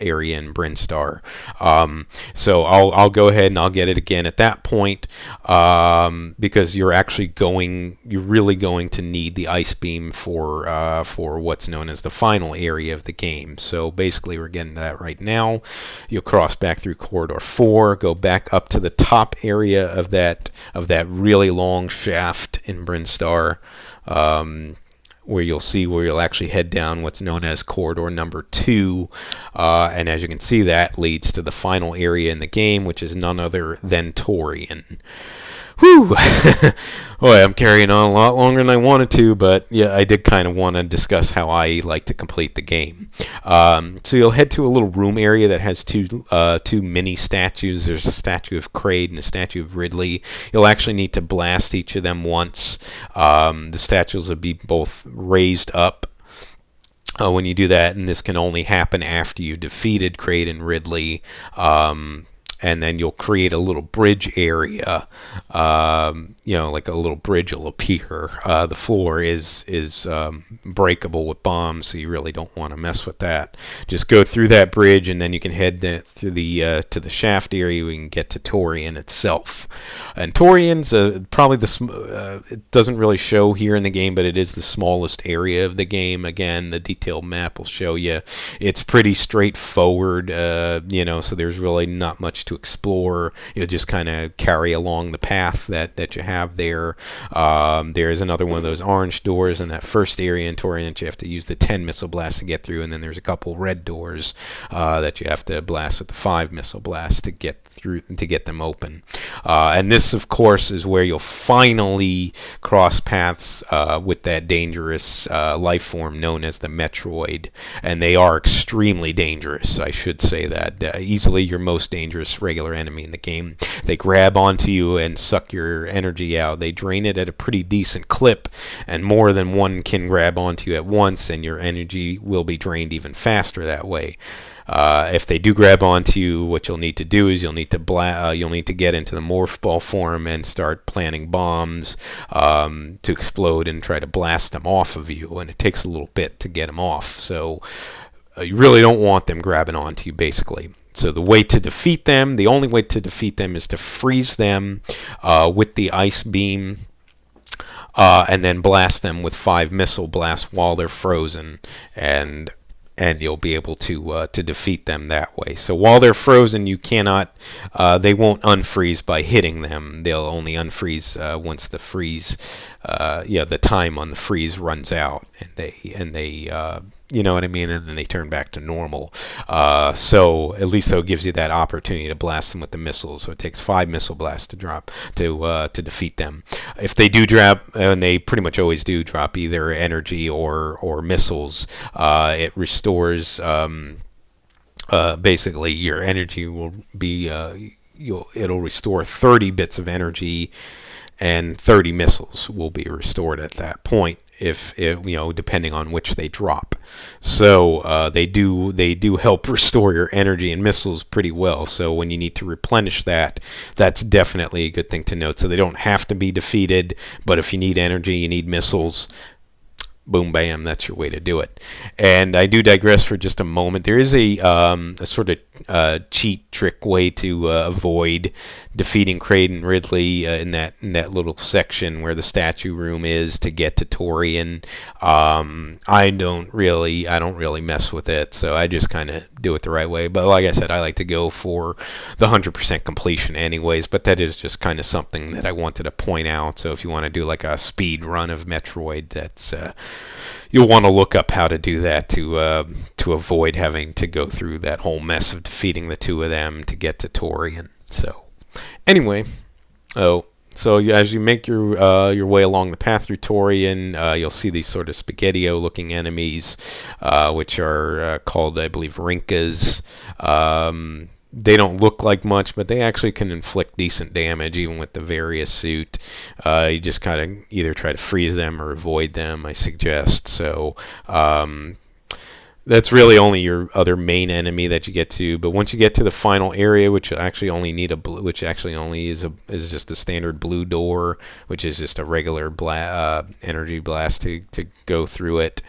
area in Brinstar. So I'll go ahead and I'll get it again at that point, because you're really going to need the ice beam for what's known as the final area of the game. So basically, we're getting to that right now. You'll cross back through corridor 4, go back up to the top area of that really long shaft in Brinstar, where you'll actually head down what's known as corridor number 2, and as you can see, that leads to the final area in the game, which is none other than Torian. Whew! Boy, I'm carrying on a lot longer than I wanted to, but yeah, I did kind of want to discuss how I like to complete the game. So you'll head to a little room area that has two mini statues. There's a statue of Kraid and a statue of Ridley. You'll actually need to blast each of them once. The statues will be both raised up when you do that, and this can only happen after you've defeated Kraid and Ridley. And then you'll create a little bridge area, like a little bridge will appear. The floor is breakable with bombs, so you really don't want to mess with that. Just go through that bridge, and then you can head to the shaft area. We can get to Torian itself. And Torian's probably it doesn't really show here in the game, but it is the smallest area of the game. Again, the detailed map will show you. It's pretty straightforward, so there's really not much to explore. You'll just kind of carry along the path that you have there. There's another one of those orange doors in that first area in Torian that you have to use the 10 missile blasts to get through, and then there's a couple red doors that you have to blast with the 5 missile blasts to get them open. And this, of course, is where you'll finally cross paths with that dangerous life form known as the Metroid, and they are extremely dangerous. I should say that easily your most dangerous regular enemy in the game. They grab onto you and suck your energy out. They drain it at a pretty decent clip, and more than one can grab onto you at once, and your energy will be drained even faster that way. If they do grab onto you, what you'll need to do is you'll need to get into the morph ball form and start planting bombs to explode and try to blast them off of you. And it takes a little bit to get them off. So you really don't want them grabbing onto you, basically. So the way to defeat them, the only way to defeat them is to freeze them with the ice beam, and then blast them with 5 missile blasts while they're frozen, and you'll be able to defeat them that way. So while they're frozen, you cannot, they won't unfreeze by hitting them. They'll only unfreeze once the freeze, the time on the freeze runs out, and they you know what I mean, and then they turn back to normal. So at least though it gives you that opportunity to blast them with the missiles. So it takes 5 missile blasts to drop to defeat them. If they do drop, and they pretty much always do drop either energy or missiles, it restores. Basically, your energy will be it'll restore 30 bits of energy, and 30 missiles will be restored at that point, if depending on which they drop. So they do help restore your energy and missiles pretty well. So when you need to replenish that, that's definitely a good thing to note. So they don't have to be defeated, but if you need energy, you need missiles, boom, bam, that's your way to do it. And I do digress for just a moment. There is a sort of cheat trick way to avoid defeating Kraid and Ridley in that little section where the statue room is to get to Torian. I don't really mess with it, so I just kind of do it the right way. But like I said, I like to go for the 100% completion anyways, but that is just kind of something that I wanted to point out. So if you want to do like a speed run of Metroid, that's you'll want to look up how to do that to avoid having to go through that whole mess of defeating the two of them to get to Torian. So anyway, so as you make your way along the path through Torian, you'll see these sort of spaghetti-o-looking enemies, which are called, I believe, Rinkas. They don't look like much, but they actually can inflict decent damage, even with the various suit. You just kind of either try to freeze them or avoid them, I suggest. So that's really only your other main enemy that you get to. But once you get to the final area, which actually only is just a standard blue door, which is just a regular energy blast to go through it.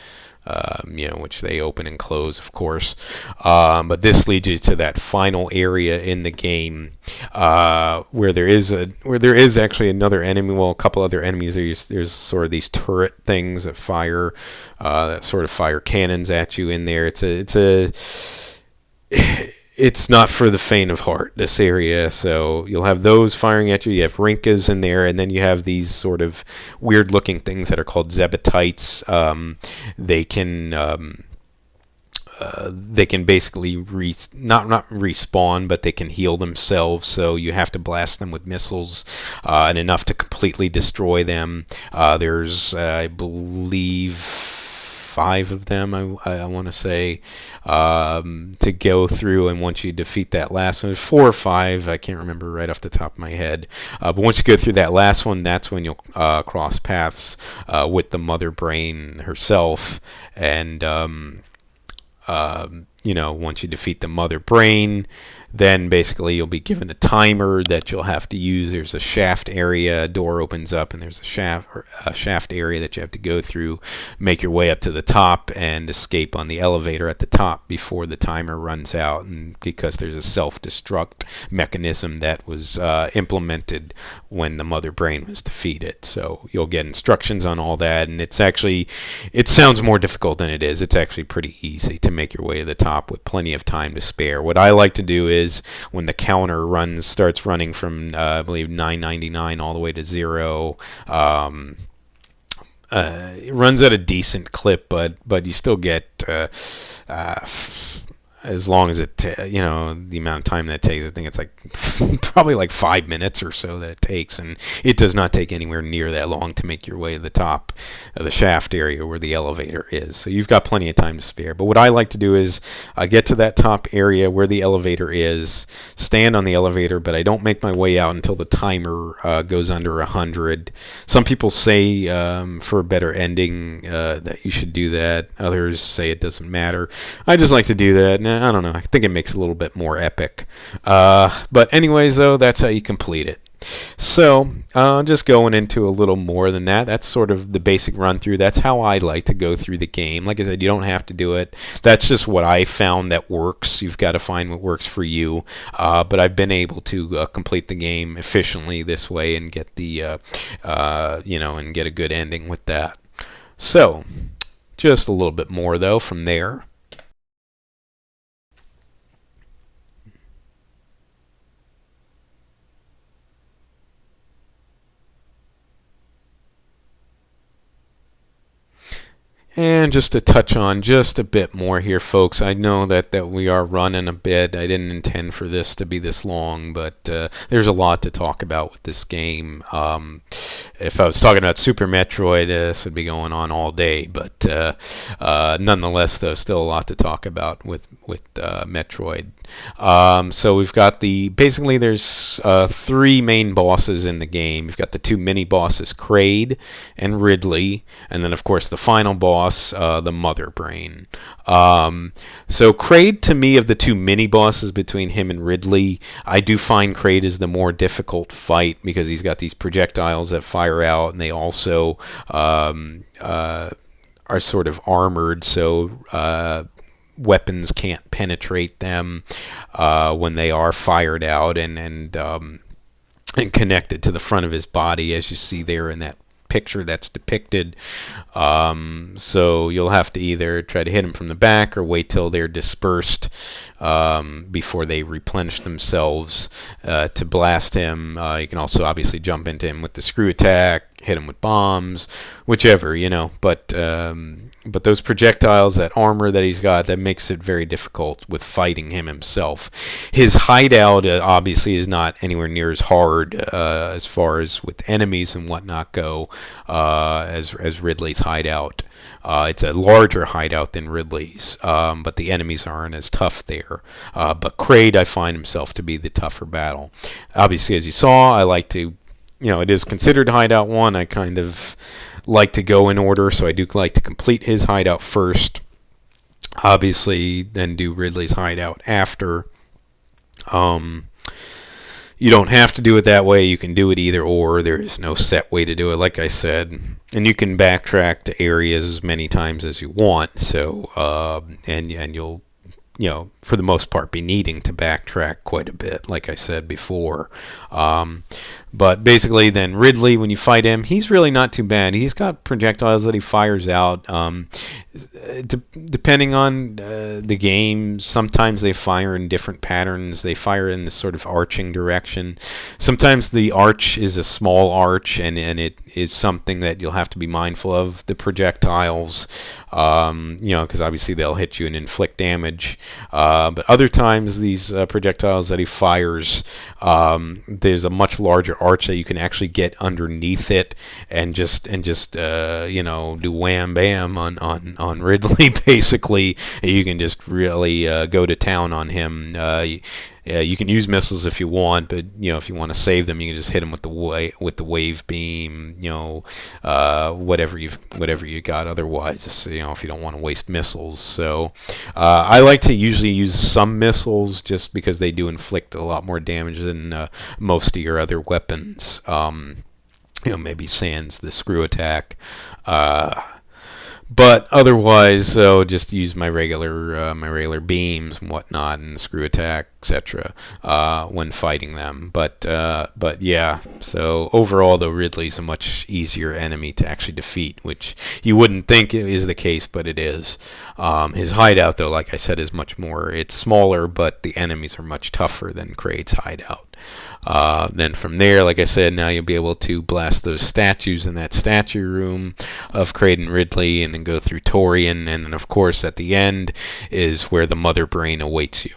Which they open and close, of course. But this leads you to that final area in the game, where there is actually another enemy. Well, a couple other enemies. There's sort of these turret things that fire cannons at you in there. It's not for the faint of heart, this area. So you'll have those firing at you. You have Rinkas in there, and then you have these sort of weird-looking things that are called Zebatites. They can basically not respawn, but they can heal themselves. So you have to blast them with missiles, and enough to completely destroy them. There's, I believe, 5 of them, I want to say, to go through. And once you defeat that last one, 4 or 5, I can't remember right off the top of my head. But once you go through that last one, that's when you'll cross paths with the Mother Brain herself. And once you defeat the Mother Brain, then basically you'll be given a timer that you'll have to use. There's a shaft area, a door opens up, and there's a shaft area that you have to go through, make your way up to the top, and escape on the elevator at the top before the timer runs out. And because there's a self-destruct mechanism that was implemented when the Mother Brain was defeated. So you'll get instructions on all that, and it sounds more difficult than it is. It's actually pretty easy to make your way to the top with plenty of time to spare. What I like to do is, when the counter starts running from I believe 999 all the way to 0, it runs at a decent clip, but you still get as long as the amount of time that it takes. I think it's like probably like 5 minutes or so that it takes, and it does not take anywhere near that long to make your way to the top of the shaft area where the elevator is. So you've got plenty of time to spare. But what I like to do is I get to that top area where the elevator is, stand on the elevator, but I don't make my way out until the timer goes under 100. Some people say for a better ending that you should do that. Others say it doesn't matter. I just like to do that. And I don't know. I think it makes it a little bit more epic. But anyways, though, that's how you complete it. So, just going into a little more than that, that's sort of the basic run through. That's how I like to go through the game. Like I said, you don't have to do it. That's just what I found that works. You've got to find what works for you. But I've been able to complete the game efficiently this way and get the, and get a good ending with that. So, just a little bit more though from there. And just to touch on just a bit more here, folks, I know that we are running a bit. I didn't intend for this to be this long, but there's a lot to talk about with this game. If I was talking about Super Metroid, this would be going on all day, but nonetheless, though, still a lot to talk about with Metroid. So we've got basically there's 3 main bosses in the game. You've got the 2 mini bosses, Kraid and Ridley, and then of course the final boss, the Mother Brain. So Kraid, to me, of the 2 mini bosses between him and Ridley, I do find Kraid is the more difficult fight because he's got these projectiles that fire out, and they also are sort of armored, so weapons can't penetrate them when they are fired out and connected to the front of his body, as you see there in that picture that's depicted. So you'll have to either try to hit him from the back or wait till they're dispersed before they replenish themselves to blast him. You can also obviously jump into him with the screw attack, hit him with bombs, whichever, but those projectiles, that armor that he's got, that makes it very difficult with fighting him himself. His hideout obviously is not anywhere near as hard as far as with enemies and whatnot go as Ridley's hideout. It's a larger hideout than Ridley's, but the enemies aren't as tough there. But Kraid, I find himself to be the tougher battle. Obviously, as you saw, I like to, it is considered Hideout 1. I kind of like to go in order, so I do like to complete his hideout first. Obviously, then do Ridley's hideout after. You don't have to do it that way. You can do it either or. There is no set way to do it, like I said. And you can backtrack to areas as many times as you want. So, and you'll, for the most part, be needing to backtrack quite a bit, like I said before. But basically, then Ridley, when you fight him, he's really not too bad. He's got projectiles that he fires out. Depending on the game, sometimes they fire in different patterns. They fire in this sort of arching direction. Sometimes the arch is a small arch, and it is something that you'll have to be mindful of. The projectiles, because obviously they'll hit you and inflict damage. But other times, these projectiles that he fires, there's a much larger arch that you can actually get underneath it and just do wham bam on Ridley. Basically, you can just really go to town on him. You can use missiles if you want, but if you want to save them, you can just hit them with the wave beam. Whatever you got. Otherwise, if you don't want to waste missiles. So I like to usually use some missiles just because they do inflict a lot more damage than most of your other weapons. Maybe sans the screw attack. But otherwise, just use my regular beams and whatnot, and the screw attack, etc. When fighting them. But yeah. So overall, though, Ridley's a much easier enemy to actually defeat, which you wouldn't think is the case, but it is. His hideout, though, like I said, is much more. It's smaller, but the enemies are much tougher than Kraid's hideout. Then from there, like I said, now you'll be able to blast those statues in that statue room of Kraid and Ridley, and then go through Torian, and then of course at the end is where the Mother Brain awaits you.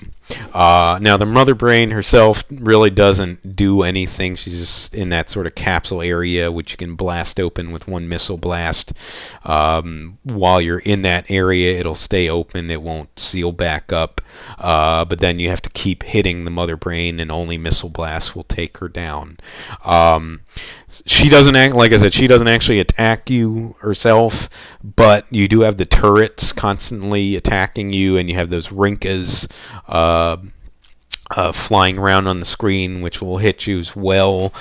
Now, the mother brain herself really doesn't do anything. She's just in that sort of capsule area, which you can blast open with one missile blast. While you're in that area, it'll stay open. It won't seal back up. But then you have to keep hitting the mother brain, and only missile blasts will take her down. She doesn't act, like I said, she doesn't actually attack you herself, but you do have the turrets constantly attacking you, and you have those rinkas flying around on the screen, which will hit you as well.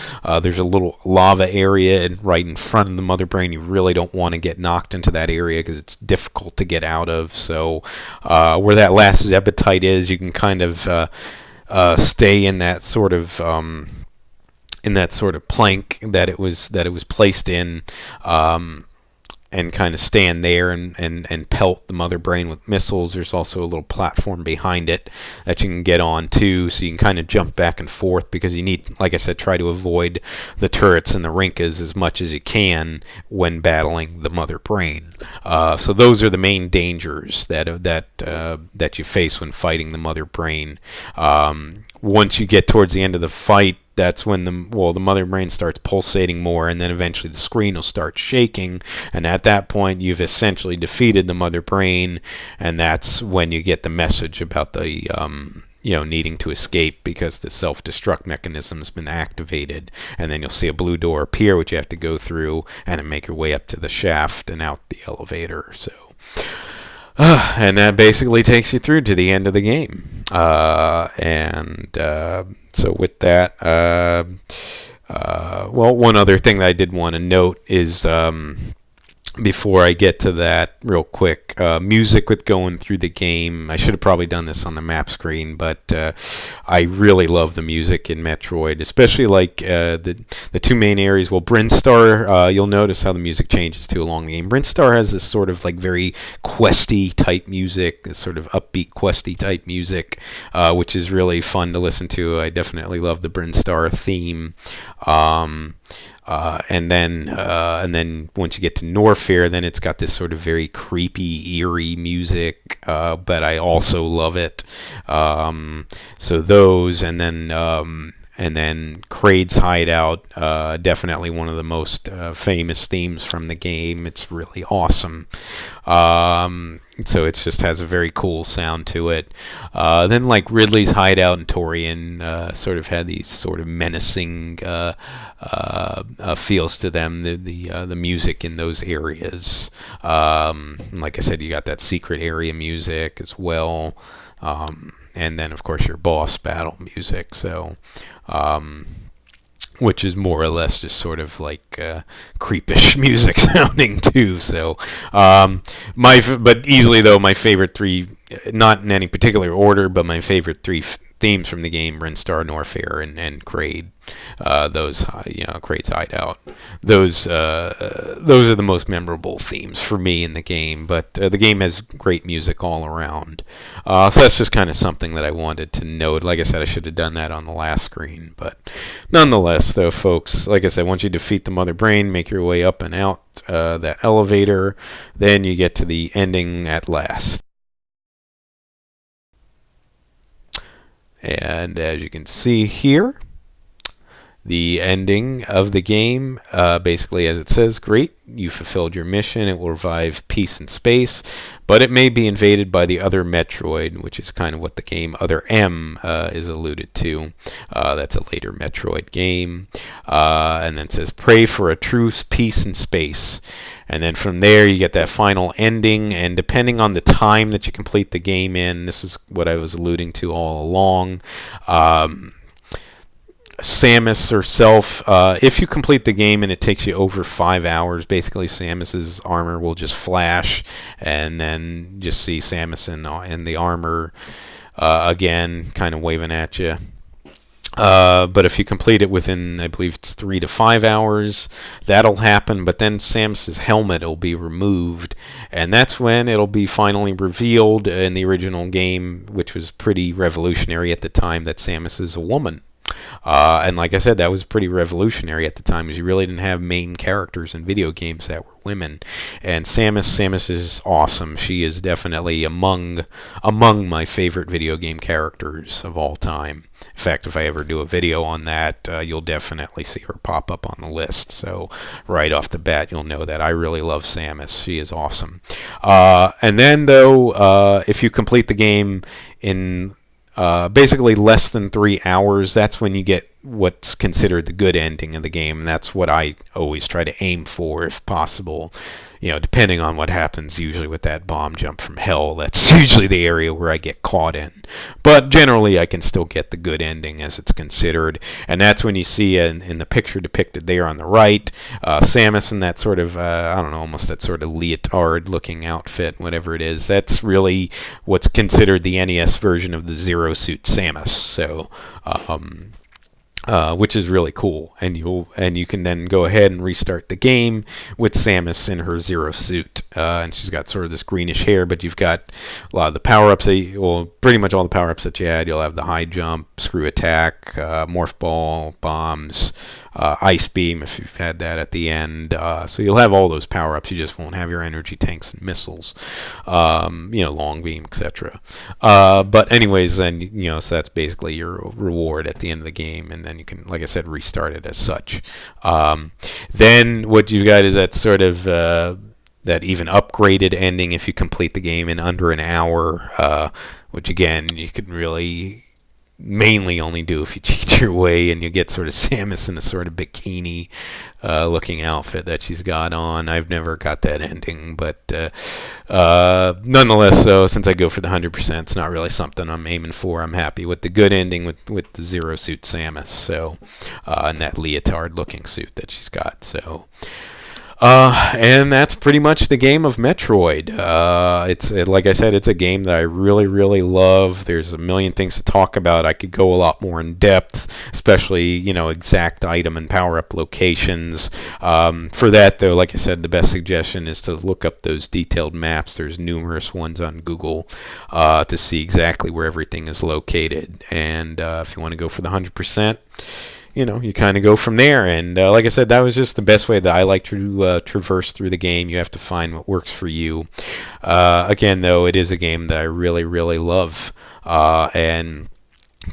There's a little lava area right in front of the mother brain. You really don't want to get knocked into that area because it's difficult to get out of. So where that last zebitite is, you can kind of stay in that sort of plank that it was placed in, and kind of stand there and pelt the mother brain with missiles. There's also a little platform behind it that you can get on too, so you can kind of jump back and forth, because you need, like I said, try to avoid the turrets and the rinkas as much as you can when battling the mother brain. So those are the main dangers that you face when fighting the mother brain. Once you get towards the end of the fight, that's when the mother brain starts pulsating more, and then eventually the screen will start shaking, and at that point you've essentially defeated the mother brain, and that's when you get the message about the needing to escape because the self-destruct mechanism has been activated, and then you'll see a blue door appear which you have to go through and then make your way up to the shaft and out the elevator. So and that basically takes you through to the end of the game. So with that, one other thing that I did want to note is, before I get to that real quick, music with going through the game. I should have probably done this on the map screen, but I really love the music in Metroid, especially like the two main areas. Well, Brinstar, you'll notice how the music changes too along the game. Brinstar has this sort of like very questy type music, this sort of upbeat questy type music, which is really fun to listen to. I definitely love the Brinstar theme. And then once you get to Norfair, then it's got this sort of very creepy, eerie music, but I also love it. So those, and then Kraid's Hideout, definitely one of the most famous themes from the game. It's really awesome. So it just has a very cool sound to it. Then like Ridley's Hideout and Torian sort of had these sort of menacing feels to them. The music in those areas. Like I said, you got that secret area music as well. And then of course your boss battle music. So which is more or less just sort of like creepish music sounding too. So, but easily though, my favorite three, not in any particular order, but my favorite three themes from the game: Brinstar, Norfair, and Kraid. Kraid's Hideout. Those are the most memorable themes for me in the game. But the game has great music all around. So that's just kind of something that I wanted to note. Like I said, I should have done that on the last screen. But nonetheless, though, folks, like I said, once you defeat the mother brain, make your way up and out that elevator, then you get to the ending at last. And as you can see here, the ending of the game, basically as it says, great, you fulfilled your mission, it will revive peace in space, but it may be invaded by the other Metroid, which is kind of what the game Other M is alluded to. That's a later Metroid game. And then it says, pray for a truce, peace in space. And then from there you get that final ending, and depending on the time that you complete the game in, this is what I was alluding to all along, Samus herself, if you complete the game and it takes you over 5 hours, basically Samus's armor will just flash, and then just see Samus in the armor again, kind of waving at you. But if you complete it within, I believe it's 3 to 5 hours, that'll happen, but then Samus's helmet will be removed, and that's when it'll be finally revealed in the original game, which was pretty revolutionary at the time, that Samus is a woman. And like I said, that was pretty revolutionary at the time, because you really didn't have main characters in video games that were women. And Samus is awesome. She is definitely among my favorite video game characters of all time. In fact, if I ever do a video on that, you'll definitely see her pop up on the list. So right off the bat, you'll know that I really love Samus. She is awesome. And then, though, if you complete the game in basically less than 3 hours, that's when you get what's considered the good ending of the game. And that's what I always try to aim for, if possible. Depending on what happens, usually with that bomb jump from hell, that's usually the area where I get caught in. But generally, I can still get the good ending, as it's considered. And that's when you see in the picture depicted there on the right, Samus in that sort of, I don't know, almost that sort of leotard-looking outfit, whatever it is. That's really what's considered the NES version of the Zero Suit Samus. So, which is really cool, and you can then go ahead and restart the game with Samus in her Zero Suit, and she's got sort of this greenish hair, but you've got a lot of the power-ups, pretty much all the power-ups that you had. You'll have the high jump, screw attack, morph ball, bombs, ice beam if you've had that at the end. So you'll have all those power-ups. You just won't have your energy tanks and missiles, long beam, etc. But anyways, then so that's basically your reward at the end of the game, and then you can, like I said, restart it as such. Then what you've got is that sort of that even upgraded ending if you complete the game in under an hour, which again you can really mainly only do if you cheat your way, and you get sort of Samus in a sort of bikini looking outfit that she's got on. I've never got that ending, but nonetheless, so since I go for the 100%, it's not really something I'm aiming for. I'm happy with the good ending with the Zero Suit Samus, so and that leotard looking suit that she's got. So and that's pretty much the game of Metroid. Like I said, it's a game that I really, really love. There's a million things to talk about. I could go a lot more in depth, especially, exact item and power-up locations. For that, though, like I said, the best suggestion is to look up those detailed maps. There's numerous ones on Google to see exactly where everything is located. And if you want to go for the 100%, you kind of go from there. And like I said, that was just the best way that I like to traverse through the game. You have to find what works for you. Again, though, it is a game that I really, really love and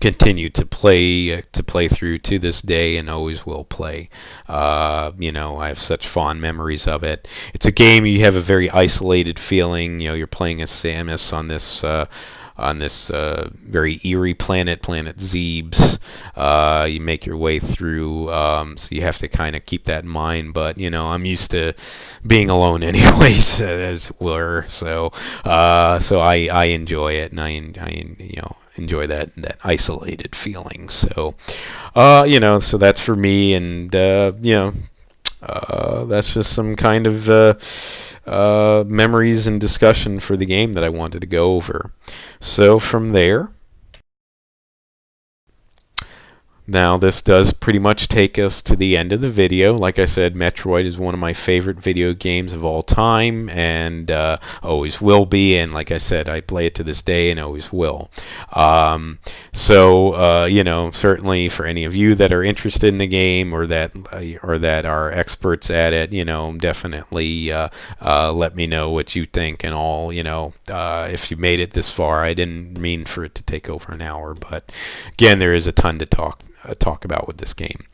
continue to play through to this day, and always will play. I have such fond memories of it. It's a game you have a very isolated feeling. You're playing as Samus on this very eerie planet Zebes. You make your way through, so you have to kind of keep that in mind. But I'm used to being alone anyways, as it were. So I enjoy it, and I enjoy that isolated feeling. So so that's for me, and that's just some kind of memories and discussion for the game that I wanted to go over. So from there, now this does pretty much take us to the end of the video. Like I said, Metroid is one of my favorite video games of all time, and always will be. And like I said, I play it to this day and always will. Certainly for any of you that are interested in the game, or that are experts at it, definitely let me know what you think and all. If you made it this far, I didn't mean for it to take over an hour, but again, there is a ton to talk about with this game.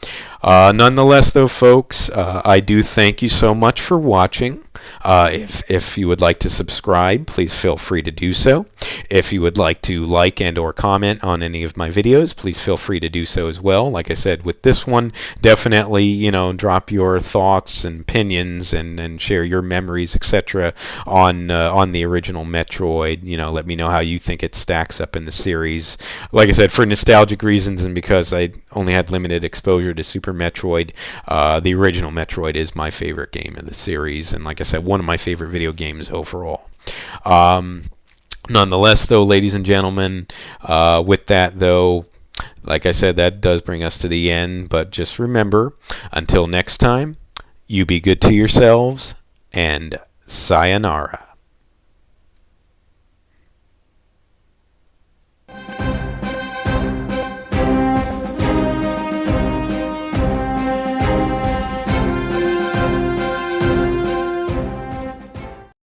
Nonetheless, though, folks, I do thank you so much for watching. If you would like to subscribe, please feel free to do so. If you would like to like and or comment on any of my videos, please feel free to do so as well. Like I said, with this one, definitely, drop your thoughts and opinions and share your memories, etc. on the original Metroid. Let me know how you think it stacks up in the series. Like I said, for nostalgic reasons, and because I only had limited exposure to Super Metroid, the original Metroid is my favorite game of the series, and like I said, one of my favorite video games overall. Nonetheless, though, ladies and gentlemen, with that, though, like I said, that does bring us to the end. But just remember, until next time, you be good to yourselves, and sayonara.